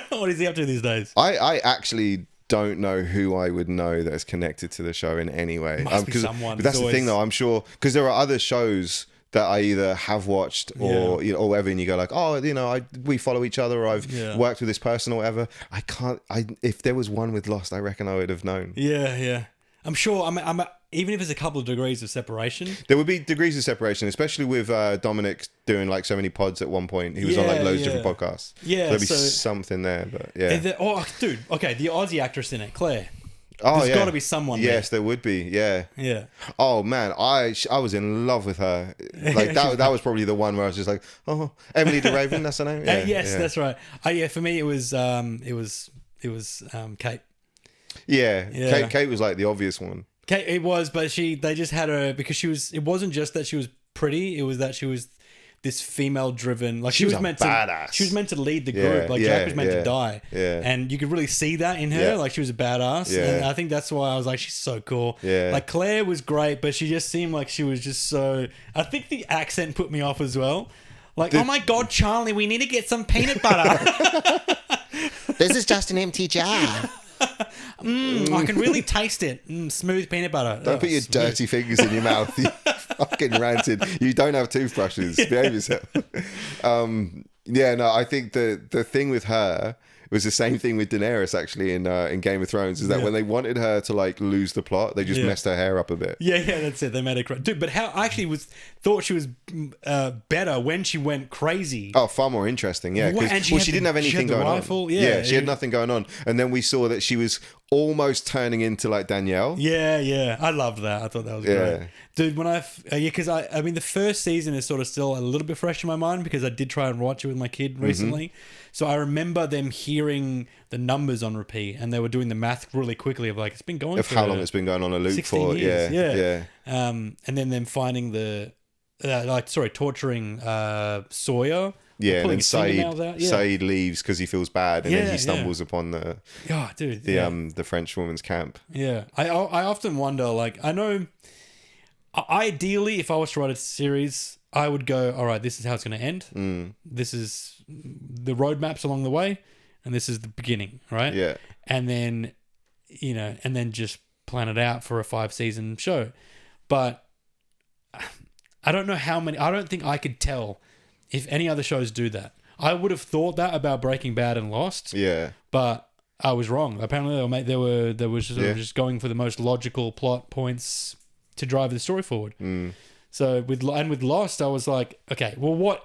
What is he up to these days? I actually don't know who I would know that's connected to the show in any way. Must be someone. But that's the thing, though. I'm sure because there are other shows that I either have watched or or whatever, and you go like, oh, we follow each other, or I've worked with this person or whatever. If there was one with Lost, I reckon I would have known. Yeah. I'm sure. I'm even if there's a couple of degrees of separation. There would be degrees of separation, especially with Dominic doing like so many pods at one point. He was on like loads of different podcasts. Yeah, there'd be something there, but yeah. Dude. Okay, the Aussie actress in it, Claire. Oh, There's got to be someone. Yes, there would be. Yeah. Yeah. Oh man, I was in love with her. Like that was probably the one where I was just like, oh, Emily de Raven, that's her name. Yeah, yes, that's right. For me it was Kate. Yeah. Kate was like the obvious one. Kate, it was, but they just had her because it wasn't just that she was pretty, it was that she was this female-driven, like she was meant badass. She was meant to lead the group. Jack was meant to die. Yeah. And you could really see that in her. Yeah. Like she was a badass. Yeah. And I think that's why I was like, she's so cool. Yeah. Like Claire was great, but she just seemed like she was just so. I think the accent put me off as well. Like, oh my God, Charlie, we need to get some peanut butter. This is just an empty jar. I can really taste it. Smooth peanut butter. Don't put your dirty fingers in your mouth. You fucking ranted. You don't have toothbrushes. Behave yourself. I think the thing with her was the same thing with Daenerys actually in Game of Thrones, is that when they wanted her to like lose the plot, they just messed her hair up a bit. Yeah, that's it. They made her crazy. Dude, but how I actually thought she was better when she went crazy. Oh, far more interesting, yeah. Because she didn't have anything going on. Yeah, she had nothing going on. And then we saw that she was almost turning into like Danielle. Yeah. I loved that. I thought that was great. Dude, when because I mean, the first season is sort of still a little bit fresh in my mind because I did try and watch it with my kid recently. So I remember them hearing the numbers on repeat, and they were doing the math really quickly of like, it's been going for how long it's been going on a loop for. Years. Yeah. And then them finding torturing Sawyer. Yeah, and then Saeed leaves because he feels bad, and then he stumbles upon the French woman's camp. Yeah, I often wonder, like, I know, ideally, if I was to write a series, I would go, all right, this is how it's going to end. This is the roadmaps along the way, and this is the beginning, right? Yeah, and then, and then just plan it out for a 5-season show. But I don't know how many. I don't think I could tell if any other shows do that. I would have thought that about Breaking Bad and Lost. Yeah. But I was wrong. Apparently they were just going for the most logical plot points to drive the story forward. So with Lost, I was like, okay, well,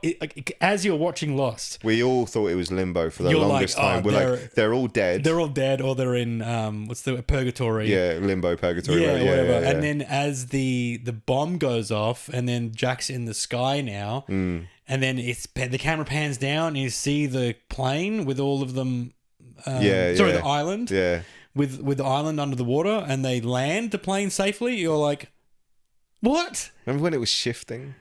as you're watching Lost, we all thought it was limbo for the longest time. We're like, they're all dead. They're all dead, or they're in what's the purgatory? Yeah, limbo, purgatory. Yeah, whatever. And then as the bomb goes off, and then Jack's in the sky now, and then the camera pans down, and you see the plane with all of them. The island. Yeah, with the island under the water, and they land the plane safely. You're like, what? Remember when it was shifting?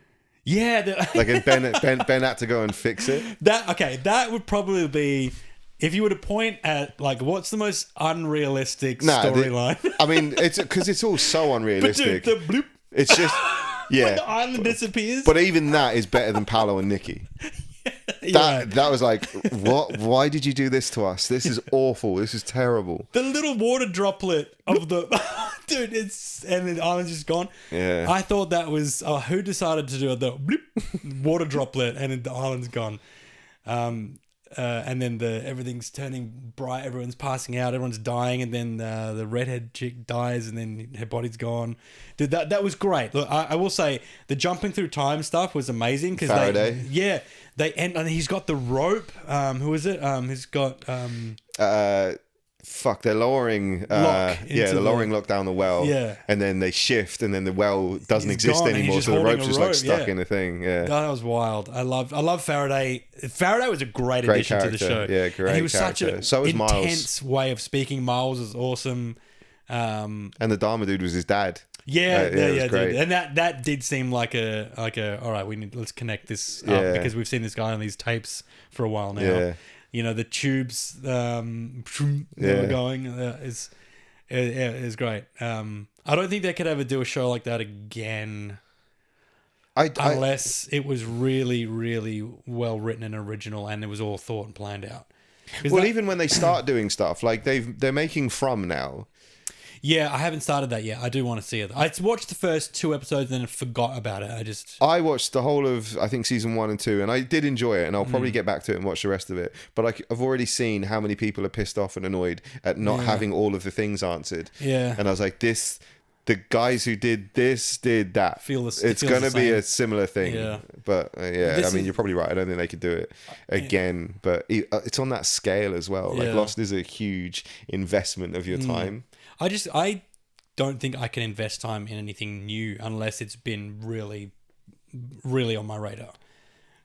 Yeah. Like Ben had to go and fix it. That would probably be, if you were to point at like what's the most unrealistic storyline. I mean, it's because it's all so unrealistic. But dude, the bloop. It's just when the island disappears. But even that is better than Paolo and Nikki. That was like, what? Why did you do this to us? This is awful. This is terrible. The little water droplet of the dude, and the island's just gone. Yeah, I thought that was who decided to do the bloop, water droplet, and the island's gone. And then everything's turning bright. Everyone's passing out. Everyone's dying, and then the redhead chick dies, and then her body's gone. Dude, that was great. Look, I will say the jumping through time stuff was amazing because they end, and he's got the rope. Who is it? He's got they're lowering lowering Locke down the well, and then they shift, and then the well doesn't exist anymore, so the rope's just like stuck in the thing. That was wild. I love Faraday. Faraday was a great addition to the show. Great, and he was character. Such an intense way of speaking. Miles is awesome, and the Dharma dude was his dad. Yeah, dude. And that did seem like a all right, let's connect this up because we've seen this guy on these tapes for a while now. you know, the tubes that were going is great. I don't think they could ever do a show like that again. Unless it was really, really well written and original, and it was all thought and planned out. Well, even when they start doing stuff, like they're making From now. Yeah, I haven't started that yet. I do want to see it. I watched the first 2 episodes and then forgot about it. I watched the whole of, I think, season 1 and 2, and I did enjoy it, and I'll probably get back to it and watch the rest of it. But I've already seen how many people are pissed off and annoyed at not having all of the things answered. Yeah. And I was like, the guys who did this did that. It's going to be a similar thing. Yeah. But I mean, you're probably right. I don't think they could do it again. But it's on that scale as well. Like Lost is a huge investment of your time. I don't think I can invest time in anything new unless it's been really, really on my radar.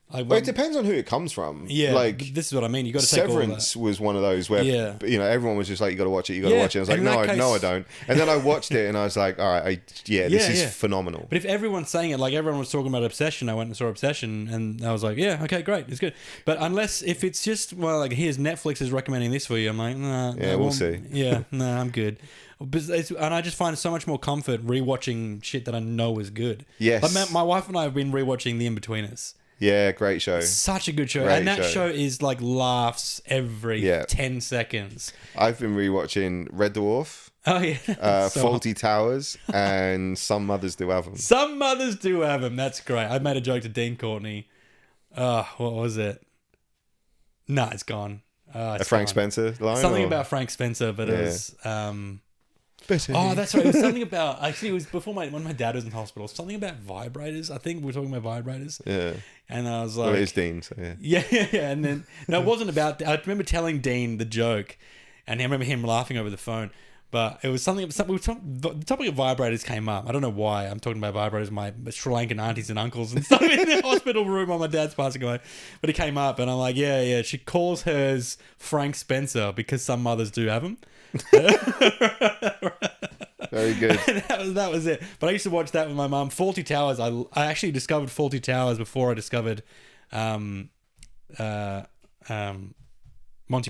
Well, it depends on who it comes from. Yeah, like this is what I mean. You got to take all that. Severance was one of those where you know, everyone was just like, you got to watch it. You got to watch it. I was like, no, I don't. And then I watched it and I was like, all right, this is phenomenal. But if everyone's saying it, like everyone was talking about Obsession, I went and saw Obsession, and I was like, yeah, okay, great, it's good. But if it's just like here's Netflix is recommending this for you, I'm like, nah. Yeah, we'll see. Yeah, nah, I'm good. And I just find so much more comfort rewatching shit that I know is good. Yes. Like my wife and I have been rewatching The In-Betweeners. Yeah, great show. Such a good show. And that show is like laughs every 10 seconds. I've been rewatching Red Dwarf. Oh, yeah. Faulty Towers, and Some Mothers Do Have Them. Some Mothers Do Have Them. That's great. I made a joke to Dean Courtney. What was it? Nah, it's gone. A Frank Spencer line? Something about Frank Spencer, but it was... that's right. It was something about... Actually, it was before when my dad was in hospital. Something about vibrators. I think we were talking about vibrators. Yeah. And I was like... Well, it is Dean, so yeah. Yeah. And then... No, it wasn't about... I remember telling Dean the joke, and I remember him laughing over the phone. But it was something... The topic of vibrators came up. I don't know why. I'm talking about vibrators, my Sri Lankan aunties and uncles and stuff in the hospital room while my dad's passing away. But it came up, and I'm like, yeah. She calls hers Frank Spencer because some mothers do have them. Very good. that was it. But I used to watch that with my mum. Faulty Towers. I actually discovered Faulty Towers before I discovered Monty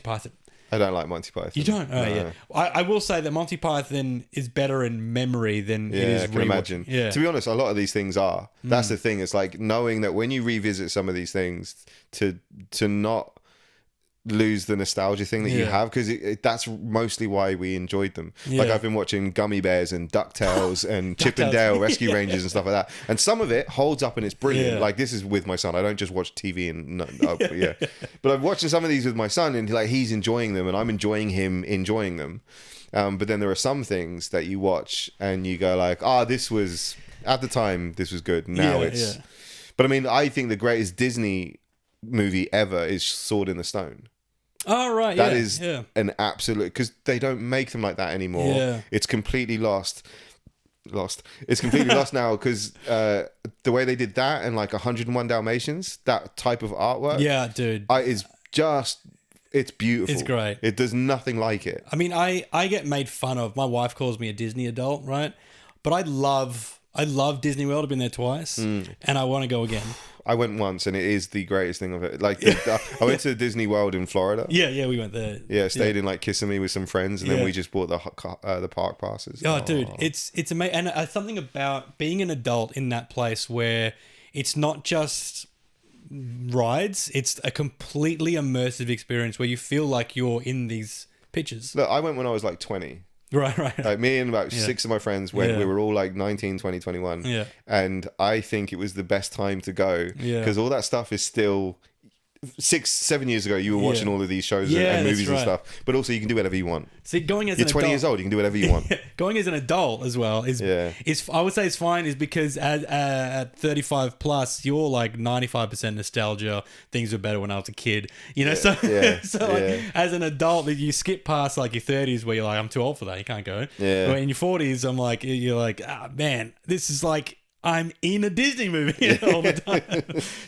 Python. I don't like Monty Python. You don't? Oh, yeah. I will say that Monty Python is better in memory than it is I can imagine. Yeah. To be honest, a lot of these things are. That's the thing. It's like knowing that when you revisit some of these things, to not lose the nostalgia thing that you have, because that's mostly why we enjoyed them. Like I've been watching Gummy Bears and DuckTales and Chip and Dale Rescue Rangers and stuff like that, and some of it holds up and it's brilliant. Like this is with my son. I don't just watch TV but I'm watching some of these with my son, and like he's enjoying them and I'm enjoying him enjoying them. But then there are some things that you watch and you go like, this was at the time, this was good. Now it's but I mean, I think the greatest Disney movie ever is Sword in the Stone. Oh, right. That is an absolute... Because they don't make them like that anymore. Yeah. It's completely lost. It's completely lost now because the way they did that and like 101 Dalmatians, that type of artwork... Yeah, dude. Is just... It's beautiful. It's great. It does nothing like it. I mean, I get made fun of. My wife calls me a Disney adult, right? But I love Disney World. I've been there twice. And I want to go again. I went once, and it is the greatest thing of it. Like, I went to Disney World in Florida. Yeah, we went there. Yeah, stayed in like Kissimmee with some friends, and then we just bought the park passes. Oh, dude, it's amazing. And something about being an adult in that place where it's not just rides; it's a completely immersive experience where you feel like you're in these pictures. Look, I went when I was like 20. Right. Like me and about 6 of my friends went. We were all like 19, 20, 21. Yeah. And I think it was the best time to go because all that stuff is still 6-7 years ago. You were watching all of these shows and movies and stuff, but also you can do whatever you want. See, going as you're 20 years old, you can do whatever you want. Going as an adult as well is I would say it's fine, is because at 35 plus, you're like 95% nostalgia. Things were better when I was a kid, you know. As an adult, you skip past like your 30s where you're like, I'm too old for that. You can't go. Yeah. But in your 40s, you're like, man, this is like. I'm in a Disney movie all the time.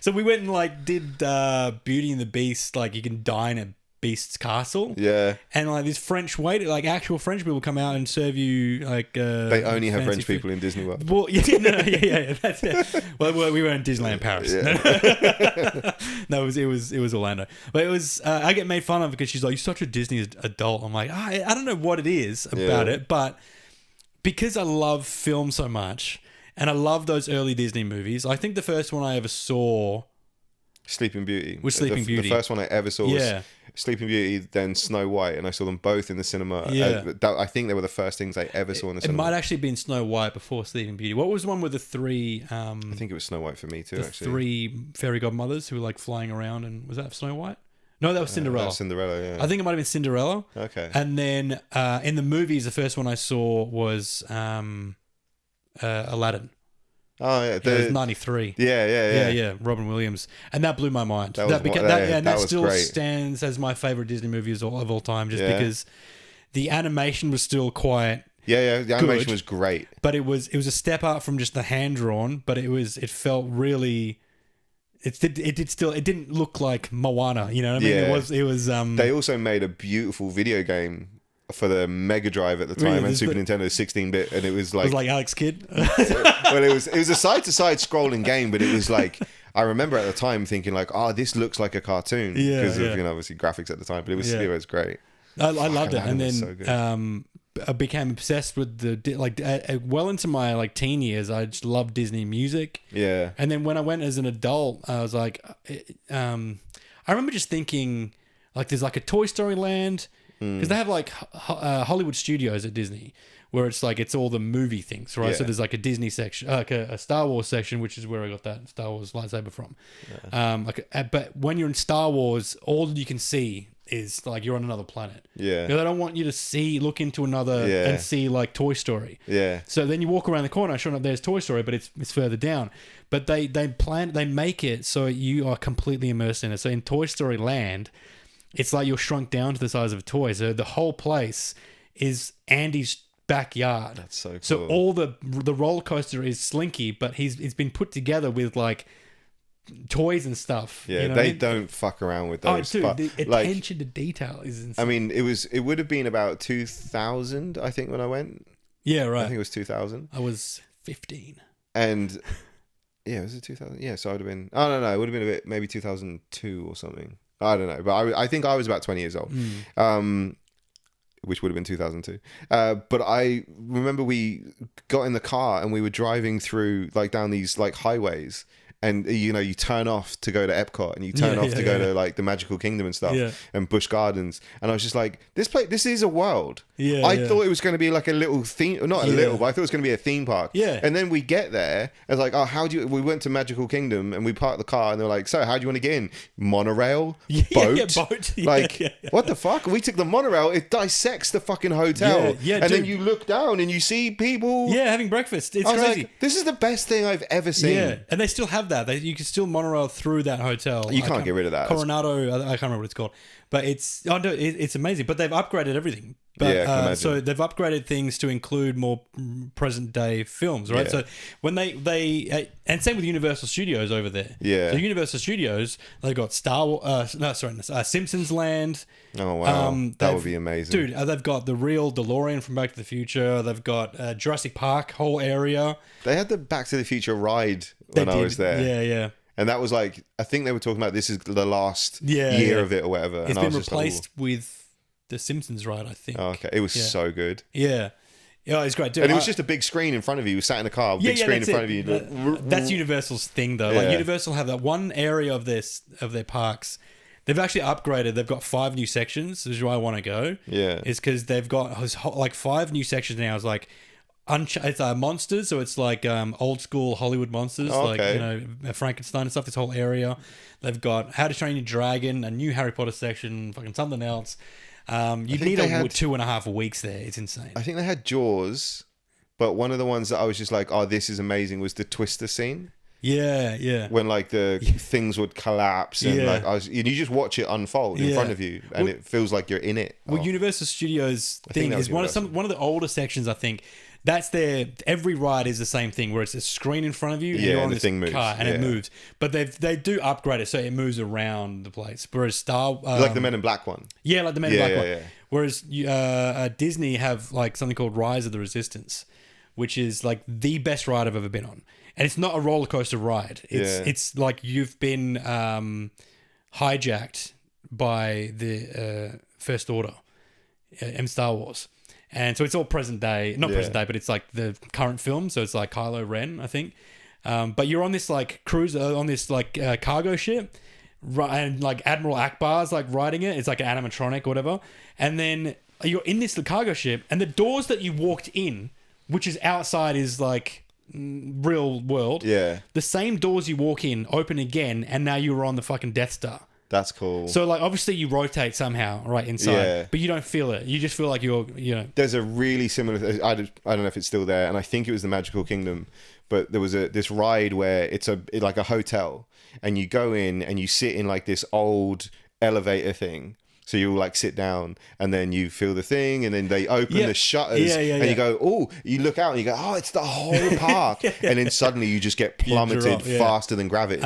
So we went and like did Beauty and the Beast. Like you can dine at Beast's castle. Yeah. And like this French waiter, like actual French people come out and serve you like. They only have fancy French food. people in Disney World. Well, yeah. That's it. Well, we were in Disneyland Paris. Yeah. No, it was Orlando. But it was. I get made fun of because she's like, "You're such a Disney adult." I'm like, I don't know what it is about it, but because I love film so much and I love those early Disney movies. I think the first one I ever saw. Sleeping Beauty. Was Sleeping Beauty. The first one I ever saw was Sleeping Beauty, then Snow White, and I saw them both in the cinema. Yeah. I think they were the first things I ever saw in the cinema. It might actually been Snow White before Sleeping Beauty. What was the one with the three? I think it was Snow White for me too, the actually. three fairy godmothers who were like flying around, and was that Snow White? No, that was Cinderella. That was Cinderella, yeah. I think it might have been Cinderella. Okay. And then in the movies, the first one I saw was Aladdin. Oh, yeah. It was 93. Yeah. Robin Williams, and that blew my mind. That was That was still great. stands as my favorite Disney movie of all time, just Yeah. because the animation was still quite. Yeah. The animation Good. was great. But it was a step up from just the hand drawn. But it felt really. It didn't look like Moana. You know what I mean? Yeah. It was. They also made a beautiful video game for the Mega Drive at the time Really? and There's Super the- Nintendo 16-bit, and it was It like, was like Alex Kidd. well, it was a side-to-side scrolling game, but it was like, I remember at the time thinking like, oh, this looks like a cartoon Yeah, because yeah. of obviously graphics at the time, but it was great. I loved it, and Aladdin was then so good. I became obsessed with well into my like teen years. I just loved Disney music, Yeah. and then when I went as an adult, I was like, I remember just thinking like there's like a Toy Story Land because they have like Hollywood studios at Disney where it's like it's all the movie things, right? Yeah. So there's like a Disney section, like a Star Wars section, which is where I got that Star Wars lightsaber from. But when you're in Star Wars, all you can see is like you're on another planet. Yeah. They don't want you to look into another Yeah. and see like Toy Story. Yeah. So then you walk around the corner, sure enough, there's Toy Story, but it's further down. But they make it so you are completely immersed in it. So in Toy Story Land, it's like you're shrunk down to the size of a toy. So the whole place is Andy's backyard. That's so cool. So all the roller coaster is Slinky, but it's been put together with like toys and stuff. Yeah, you know they what I mean? don't fuck around with Oh, those. dude, but, the like, attention to detail is insane. I mean, it would have been about 2000, I think, when I went. Yeah, I right. think it was 2000. I was 15. And yeah, was it 2000? Yeah, so I'd have been. I don't know. It would have been a bit, maybe 2002 or something. I don't know, but I think I was about 20 years old, which would have been 2002. But I remember we got in the car and we were driving through like down these like highways. And you turn off to go to Epcot, and you turn off to go to like the Magical Kingdom and stuff, and Busch Gardens. And I was just like, this is a world. I thought it was going to be like a little theme, not a little, but I thought it was going to be a theme park. Yeah. And then we get there, and it's like, oh, we went to Magical Kingdom, and we parked the car, and they're like, so how do you want to get in? Monorail, boat, boat. What the fuck? We took the monorail. It dissects the fucking hotel. Yeah, and then dude. you look down and you see people. Yeah, having breakfast. It's I was crazy. like, this is the best thing I've ever seen. Yeah, and they still have that. You can still monorail through that hotel. You can't get rid of that. Coronado, I can't remember what it's called, but it's amazing. But they've upgraded everything. But, Yeah, I can imagine. so they've upgraded things to include more present day films, right? Yeah. So when they and same with Universal Studios over there. Yeah. So Universal Studios, they've got Simpsons Land. Oh wow, that they've- would be amazing, Dude, they've got the real DeLorean from Back to the Future. They've got Jurassic Park whole area. They had the Back to the Future ride when I was there. Yeah. And that was like, I think they were talking about this is the last Yeah, year yeah. of it or whatever. It's and I been was just like, replaced with the Simpsons ride, I think. "Ooh." Oh, okay. It was Yeah. so good. Yeah. Yeah, it's great. Dude, And it was just a big screen in front of you. You sat in a car, big screen in that's front it. of you. That's Universal's thing, though. Like Yeah. Universal have that one area of their parks. They've actually upgraded. They've got 5 new sections. This is where I want to go. Yeah. Is because they've got like 5 new sections now. It's like it's monsters, so it's like old school Hollywood monsters, Oh, like okay. Frankenstein and stuff. This whole area. They've got How to Train Your Dragon, a new Harry Potter section, fucking something else. You need they had- 2.5 weeks there. It's insane. I think they had Jaws, but one of the ones that I was just like, oh, this is amazing was the Twister scene. Yeah. when like the things would collapse and Yeah. like you just watch it unfold in Yeah. front of you, and it feels like you're in it. Well, Oh. Universal Studios think thing that was is one of the older sections. I think that's every ride is the same thing, where it's a screen in front of you, and Yeah, you're on and the this thing moves. car, and it Yeah. moves. But they do upgrade it so it moves around the place. Whereas Like the Men in Black one. yeah, like the Men in Yeah, Black one. yeah. Whereas Disney have like something called Rise of the Resistance, which is like the best ride I've ever been on, and it's not a roller coaster ride. It's like you've been hijacked by the First Order in Star Wars. And so it's all present day, not present day, but it's like the current film. So it's like Kylo Ren, I think. But you're on this like cruiser, on this like cargo ship, and like Admiral Akbar's like riding it. It's like an animatronic or whatever. And then you're in this cargo ship, and the doors that you walked in, which is outside, is like real world. Yeah. The same doors you walk in open again, and now you're on the fucking Death Star. That's cool. So like obviously you rotate somehow right inside, Yeah. but you don't feel it. You just feel like you're. There's a really similar. I don't know if it's still there, and I think it was the Magical Kingdom, but there was this ride where it's like a hotel, and you go in and you sit in like this old elevator thing. So you like sit down, and then you feel the thing, and then they open the shutters, and you go, oh, you look out and you go, oh, it's the whole park, and then suddenly you just get plummeted faster than gravity.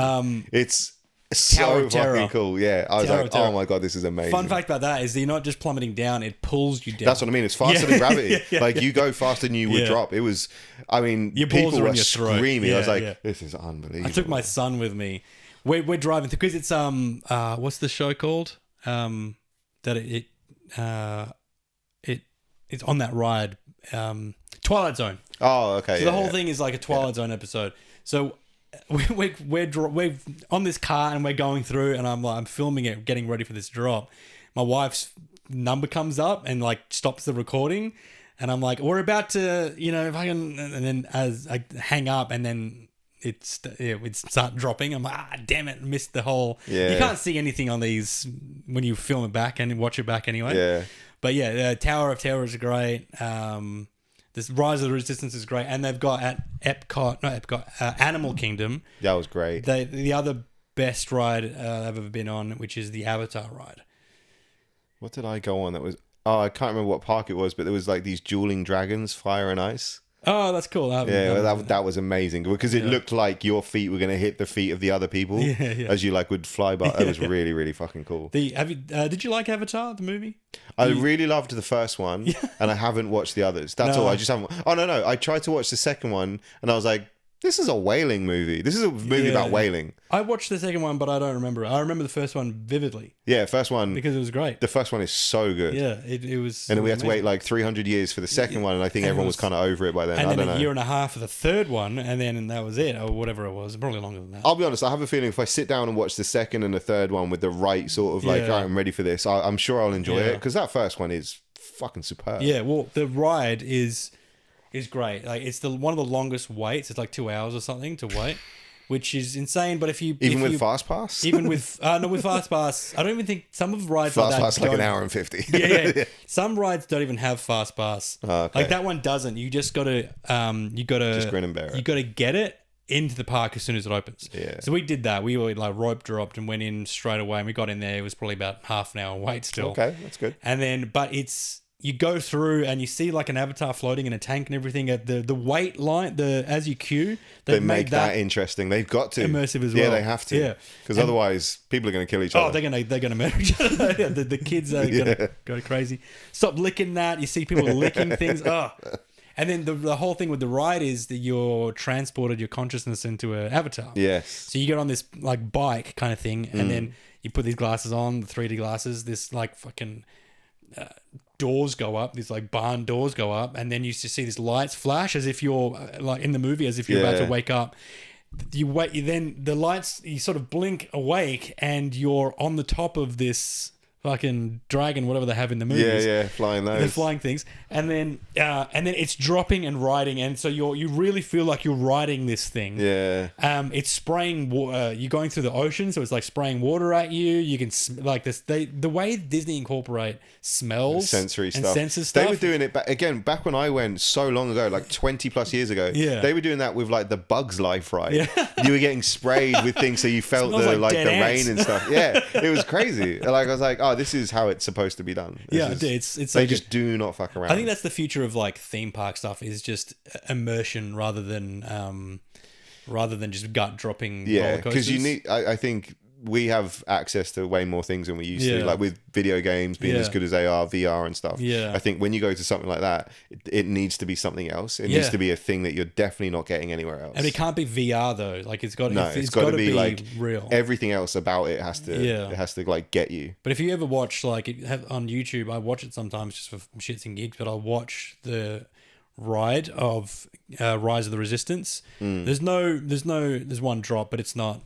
It's so fucking cool. Yeah, I was like, oh my god, this is amazing. Fun fact about that is that you're not just plummeting down; it pulls you down. That's what I mean. It's faster than gravity. Like you go faster than you would drop. It was. I mean, Your balls people are were in your throat. screaming. I was like, Yeah. this is unbelievable. I took my son with me. We're driving through because it's what's the show called? That it's on that ride. Twilight Zone. Oh, okay. So the whole thing is like a Twilight Zone episode. So we're on this car and we're going through, and I'm filming it, getting ready for this drop. My wife's number comes up and like stops the recording, and I'm like, we're about to, if I can, and then as I hang up, and then it start dropping. I'm like, damn it, missed the whole. Yeah. You can't see anything on these when you film it back and watch it back anyway. Yeah. But yeah, Tower of Terror is great. This Rise of the Resistance is great, and they've got at Animal Kingdom. That was great. The other best ride I've ever been on, which is the Avatar ride. What did I go on that was... Oh, I can't remember what park it was, but there was like these dueling dragons, fire and ice. Oh, that's cool. That was amazing because it looked like your feet were going to hit the feet of the other people as you like would fly by. It was really, really fucking cool. Did you like Avatar, the movie? I really loved the first one, and I haven't watched the others. That's all. I just haven't. Oh no! I tried to watch the second one, and I was like, "This is a whaling movie. This is a movie about whaling." I watched the second one, but I don't remember it. I remember the first one vividly. Yeah, first one because it was great. The first one is so good. Yeah, it was. And then we had to amazing. wait like 300 years for the second one, and I think everyone was kind of over it by then. And I then don't a know. year and a half for the third one, and then that was it, or whatever it was. Probably longer than that. I'll be honest, I have a feeling if I sit down and watch the second and the third one with the right sort of like, all right, I'm ready for this, I'm sure I'll enjoy it, because that first one is fucking superb. Yeah, well, the ride is great. Like it's one of the longest waits. It's like 2 hours or something to wait, which is insane. But if you with Fast Pass, even with no, with Fast Pass, I don't even think some of the rides Fast like that Pass like an don't- hour and 50. Yeah. Some rides don't even have Fast Pass. Oh, okay. Like that one doesn't. You just gotta Just grin and bear it. You gotta get it into the park as soon as it opens. Yeah. So we did that. We were like rope dropped and went in straight away, and we got in there. It was probably about half an hour wait still. Okay, that's good. And then, but you go through and you see like an avatar floating in a tank and everything at the wait line, as you queue, They make that interesting. They've got to immersive as well. Yeah, they have to. Yeah. Because otherwise, people are going to kill each other. Oh, they're gonna murder each other. Yeah, the kids are gonna go crazy. Stop licking that. You see people licking things. Oh. And then the whole thing with the ride is that you're transported your consciousness into an avatar. Yes. So you get on this like bike kind of thing, and then you put these glasses on, the 3D glasses. This like fucking doors go up. These like barn doors go up, and then you see these lights flash as if you're like in the movie, as if you're about to wake up. You wait. Then the lights. You sort of blink awake, and you're on the top of this fucking dragon, whatever they have in the movies. Yeah, flying those. They're flying things, and then it's dropping and riding, and so you really feel like you're riding this thing. Yeah. It's spraying. You're going through the ocean, so it's like spraying water at you. You can like this. The way Disney incorporate smells, sensory and stuff. sensor stuff. They were doing it back when I went so long ago, like 20 plus years ago. Yeah. They were doing that with like the Bugs Life ride. Yeah. You were getting sprayed with things, so you felt Smells like dead the ants. rain and stuff. Yeah, it was crazy. Like I was like, oh, this is how it's supposed to be done. It's they like just do not fuck around. I think that's the future of like theme park stuff, is just immersion rather than just gut dropping. Yeah, because you need. I think we have access to way more things than we used to. Like with video games being as good as they are, VR and stuff. Yeah. I think when you go to something like that, it needs to be something else. It needs to be a thing that you're definitely not getting anywhere else. And it can't be VR though. Like it's got to be like real. Everything else about it has to. It has to like get you. But if you ever watch like on YouTube, I watch it sometimes just for shits and gigs. But I'll watch the ride of Rise of the Resistance. There's one drop, but it's not.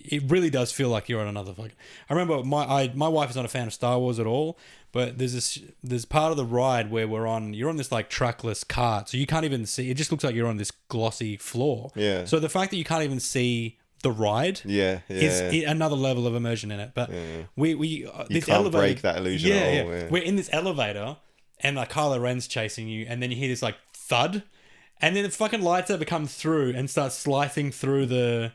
It really does feel like you're on another fucking. I remember my wife is not a fan of Star Wars at all, but there's part of the ride where you're on this like trackless cart, so you can't even see. It just looks like you're on this glossy floor. Yeah. So the fact that you can't even see the ride is another level of immersion in it. But we you this can't elevator, break that illusion at all. Yeah. We're in this elevator, and like Kylo Ren's chasing you, and then you hear this like thud, and then the fucking lightsaber comes through and starts slicing through the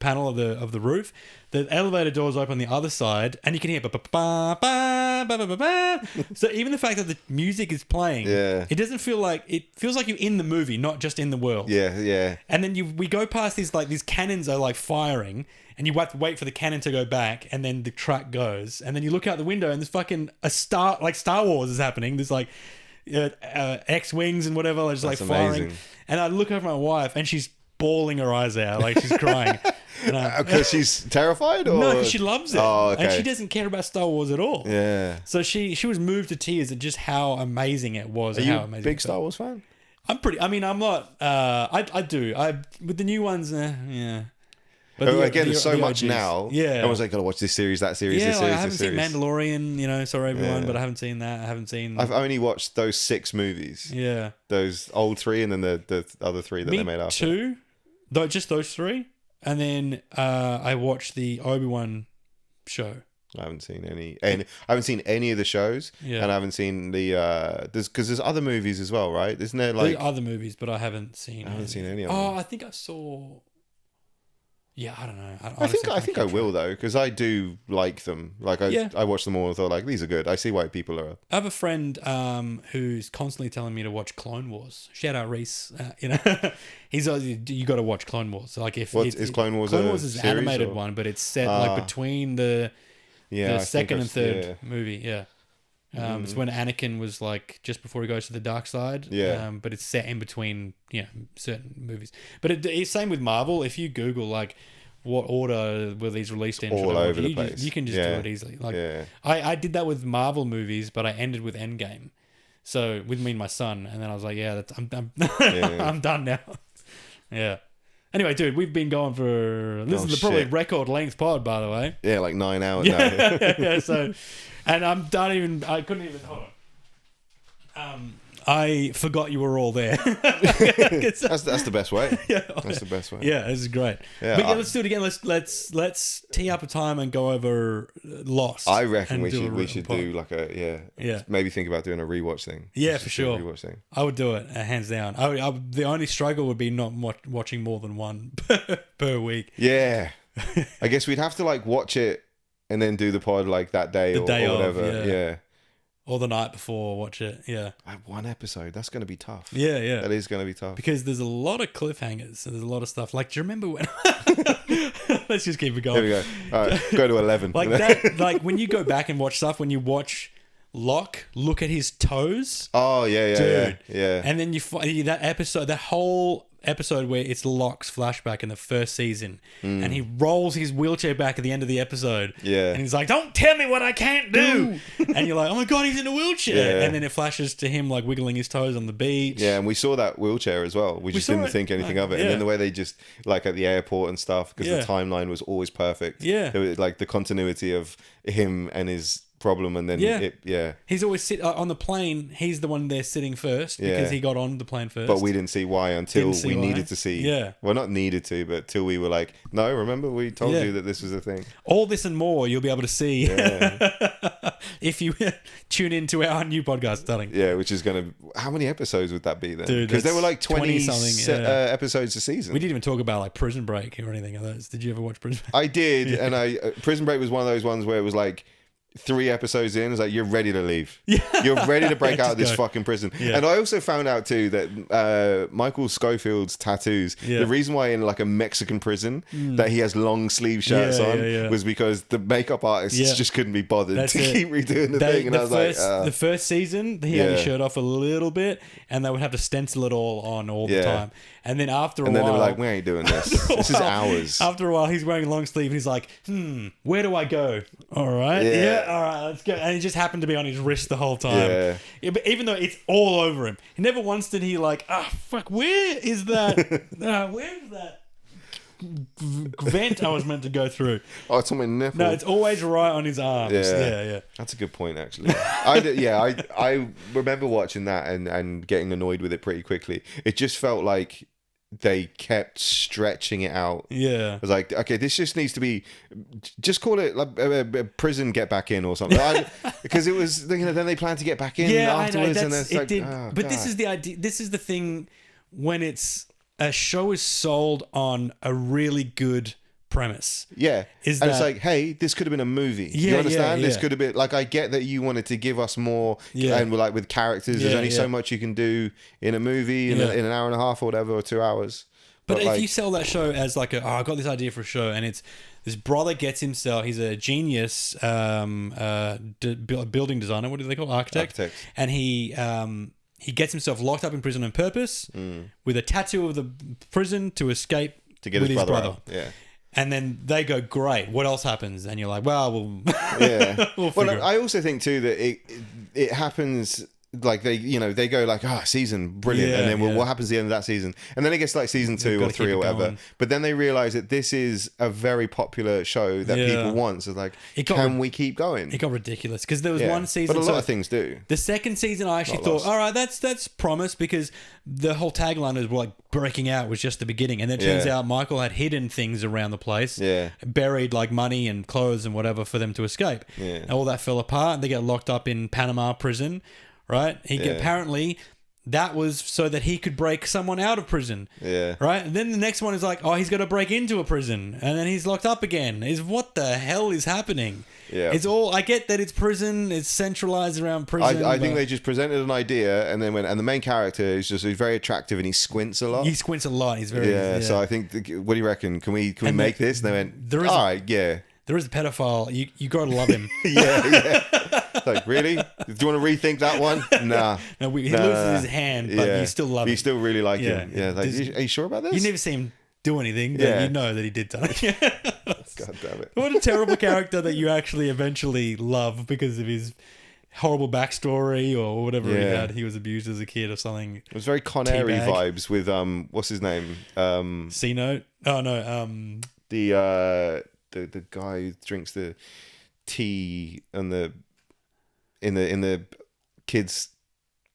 panel of the roof. The elevator doors open on the other side, and you can hear ba ba ba ba ba ba ba. So even the fact that the music is playing, it doesn't feel like it feels like you're in the movie, not just in the world. Yeah. And then we go past these cannons are like firing, and you have to wait for the cannon to go back, and then the track goes, and then you look out the window, and there's fucking Star Wars is happening. There's like X-wings and whatever, just like firing. Amazing. And I look over my wife, and she's bawling her eyes out, like she's crying. Because she's terrified, or no, because she loves it, okay. and she doesn't care about Star Wars at all. Yeah. So she was moved to tears at just how amazing it was. Are and you how a amazing big Star Wars fan? I'm pretty. I mean, I'm not. I do. With the new ones, yeah. But again, there's so much OGs. now. Yeah. Everyone's like, gotta watch this series, that series, Yeah, this like, series, I haven't this seen series. Mandalorian, sorry everyone, but I haven't seen that. I haven't seen. I've only watched those 6 movies. Yeah. Those old 3 and then the other 3 that they made after. 2, though, just those 3, and then I watched the Obi-Wan show. I haven't seen any. I haven't seen any of the shows, and I haven't seen the. There's other movies as well, right? Isn't there like there are other movies, but I haven't seen. I haven't seen any of them. Oh, I think I saw. Yeah, I don't know. I think I will though, because I do like them. Like I watched them all and thought like these are good. I see why people are. I have a friend who's constantly telling me to watch Clone Wars. Shout out Reese. He's you got to watch Clone Wars. So like if is Clone Wars? Clone Wars is an series, animated or? one, but it's set like between the second and third movie. Yeah. It's when Anakin was like just before he goes to the dark side. Yeah. But it's set in between, certain movies. But it's same with Marvel. If you Google like what order were these released in, all over the place. You can just do it easily. Like I did that with Marvel movies, but I ended with Endgame. So with me and my son, and then I was like, I'm I'm done now. Yeah. Anyway, dude, we've been going for this is probably record length pod, by the way. Yeah, like 9 hours. Yeah. So. And I couldn't even, hold on. I forgot you were all there. That's the best way. Yeah. That's the best way. Yeah, this is great. Yeah, but let's do it again. Let's tee up a time and go over Lost. I reckon we should do like maybe think about doing a rewatch thing. Yeah, for sure. Rewatch thing. I would do it, hands down. The only struggle would be not watching more than one per week. Yeah. I guess we'd have to like watch it and then do the pod like that day or whatever. Yeah. Or the night before, watch it. Yeah. One episode. That's going to be tough. Yeah. That is going to be tough. Because there's a lot of cliffhangers and there's a lot of stuff. Like, do you remember when... Let's just keep it going. Here we go. All right. Go to 11. Like that. Like when you go back and watch stuff, when you watch Locke look at his toes. Oh, yeah. Dude. Yeah. And then you find that episode, that whole episode where it's Locke's flashback in the first season, and he rolls his wheelchair back at the end of the episode. Yeah. And he's like, "Don't tell me what I can't do." And you're like, "Oh my god, he's in a wheelchair!" Yeah. And then it flashes to him like wiggling his toes on the beach. Yeah, and we saw that wheelchair as well. We just saw didn't it. think anything of it. Yeah. And then the way they just, like at the airport and stuff, because Yeah. the timeline was always perfect. Yeah. There was, like the continuity of him and his problem, and then Yeah. He's always on the plane. He's the one there sitting first because he got on the plane first. But we didn't see why until Didn't see we why. needed to see. Yeah. Well, not needed to, but till we were like, no, remember we told Yeah. you that this was a thing. All this and more you'll be able to see Yeah. if you tune into our new podcast, darling. Yeah, which is going to... How many episodes would that be then? Dude, Because there were like 20 something, episodes a season. We didn't even talk about like Prison Break or anything of those. Did you ever watch Prison Break? I did, and Prison Break was one of those ones where it was like 3 episodes in, it's like you're ready to leave. Yeah. You're ready to break out of this go. fucking prison. Yeah. And I also found out too that Michael Schofield's tattoos, the reason why in like a Mexican prison that he has long sleeve shirts on was because the makeup artists just couldn't be bothered to keep redoing the thing. And I was the first season, he had his shirt off a little bit, and they would have to stencil it all on all the time. And then after a while, they were like, "We ain't doing this. This is ours." After a while, he's wearing long sleeve, and he's like, where do I go? All right, all right, let's go. And he just happened to be on his wrist the whole time. Yeah, but even though it's all over him, he never once did he like, fuck, where is that? Where is that vent I was meant to go through? Oh, it's on my nipple. No, it's always right on his arms. Yeah. That's a good point, actually. I remember watching that and getting annoyed with it pretty quickly. It just felt like they kept stretching it out. Yeah. I was like, okay, this just needs to be, just call it like a prison get back in or something. Because it was, then they planned to get back in afterwards. I know. And it's like, but God. This is the idea. This is the thing when it's a show is sold on a really good premise. Yeah. It's like, hey, this could have been a movie. You understand? This could have been, like, I get that you wanted to give us more, and we're like with characters, there's only so much you can do in a movie in an hour and a half or whatever, or 2 hours. But if you sell that show as like I got this idea for a show, and it's this brother gets himself, he's a genius building designer, what do they call architect, and he gets himself locked up in prison on purpose with a tattoo of the prison to escape to get his brother out. Yeah. And then they go, great, what else happens? And you're like, well, we'll well, I also think too that it happens like they go like season brilliant, and then what happens at the end of that season, and then it gets like season 2 or 3 or whatever, going. but then they realize that this is a very popular show that people want, so like can we keep going? It got ridiculous because there was one season, but a lot of things do. The second season I actually thought, all right, that's promise, because the whole tagline is like breaking out was just the beginning, and then it turns out Michael had hidden things around the place, buried like money and clothes and whatever for them to escape, and all that fell apart, and they get locked up in Panama prison. Right? Apparently that was so that he could break someone out of prison. Yeah. Right? And then the next one is like, he's got to break into a prison, and then he's locked up again. What the hell is happening? Yeah. It's all, I get that it's prison, it's centralized around prison. I think they just presented an idea and then and the main character is just he's very attractive and he squints a lot. He's very so I think what do you reckon? Can we make this? And they went, all right, yeah. There is a pedophile. You got to love him. yeah. Like, really? Do you want to rethink that one? Nah. No, he loses his hand, but you still love him. You still really like him. Yeah. Like, are you sure about this? You never see him do anything, but you know that he did something. God damn it. What a terrible character that you actually eventually love because of his horrible backstory or whatever he had. He was abused as a kid or something. It was very Con Air vibes with, what's his name? C-Note? Oh, no. The guy who drinks the tea and in the kid's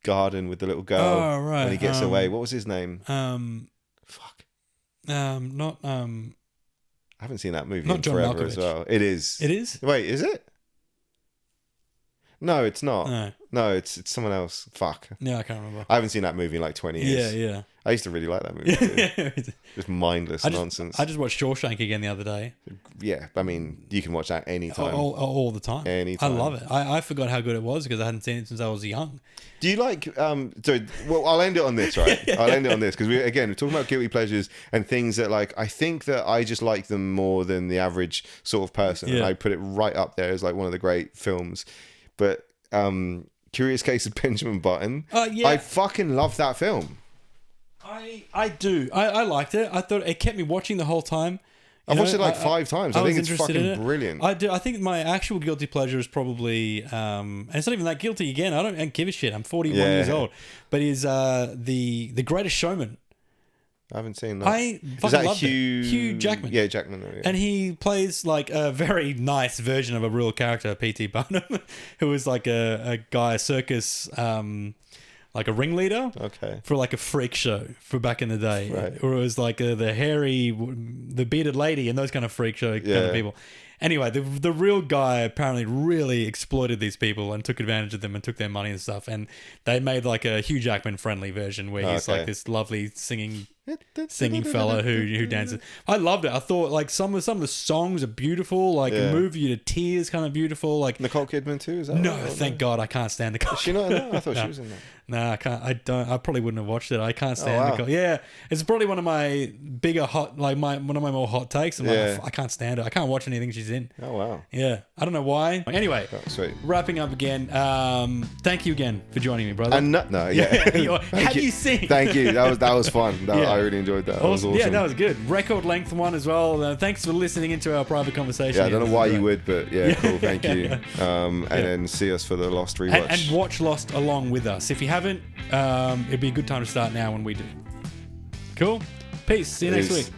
garden with the little girl. Oh, right. When he gets away. What was his name? Fuck. Not I haven't seen that movie not in John forever Malkovich. as well. It is. It is? Wait, is it? No, it's not. No, it's someone else. Fuck. Yeah, I can't remember. I haven't seen that movie in like 20 years. Yeah. I used to really like that movie too. Just mindless nonsense. I just watched Shawshank again the other day. Yeah, I mean, you can watch that anytime. All the time. Anytime. I love it. I forgot how good it was because I hadn't seen it since I was young. Do you like, I'll end it on this, right? I'll end it on this because we're talking about guilty pleasures and things that like, I think that I just like them more than the average sort of person. And I put it right up there as like one of the great films. But Curious Case of Benjamin Button. I fucking love that film. I do. I liked it. I thought it kept me watching the whole time. I've watched it like 5 times. I think it's fucking brilliant. I do. I think my actual guilty pleasure is probably, and it's not even that guilty again. I don't give a shit. I'm 41 years old, but is the Greatest Showman. I haven't seen that. I fucking loved it. Hugh Jackman. Yeah, Jackman. Yeah. And he plays like a very nice version of a real character, P.T. Barnum, who was like a guy, a circus, like a ringleader. Okay. For like a freak show for back in the day. Right. Or it was like the hairy, the bearded lady and those kind of freak show kind of people. Anyway, the real guy apparently really exploited these people and took advantage of them and took their money and stuff. And they made like a Hugh Jackman friendly version where he's like this lovely singing fella who dances. I loved it. I thought like some of the songs are beautiful, like move you to tears, kind of beautiful. Like Nicole Kidman too. Is that no? right? Thank God I can't stand Nicole. Is she not in that? I thought she was in that. No, I can't. I don't. I probably wouldn't have watched it. I can't stand wow. Nicole. Yeah, it's probably one of my bigger one of my more hot takes. I'm like, I can't stand it. I can't watch anything she's in. Oh wow. Yeah, I don't know why. Anyway, sweet. Wrapping up again. Thank you again for joining me, brother. And Have you seen? Thank you. That was fun. I really enjoyed that. That was awesome. Yeah, that was good. Record length one as well. Thanks for listening into our private conversation. Yeah, I don't know why you would, but cool. Thank you. And then see us for the Lost rewatch. And watch Lost along with us. If you haven't, it'd be a good time to start now when we do. Cool. Peace. See you next week.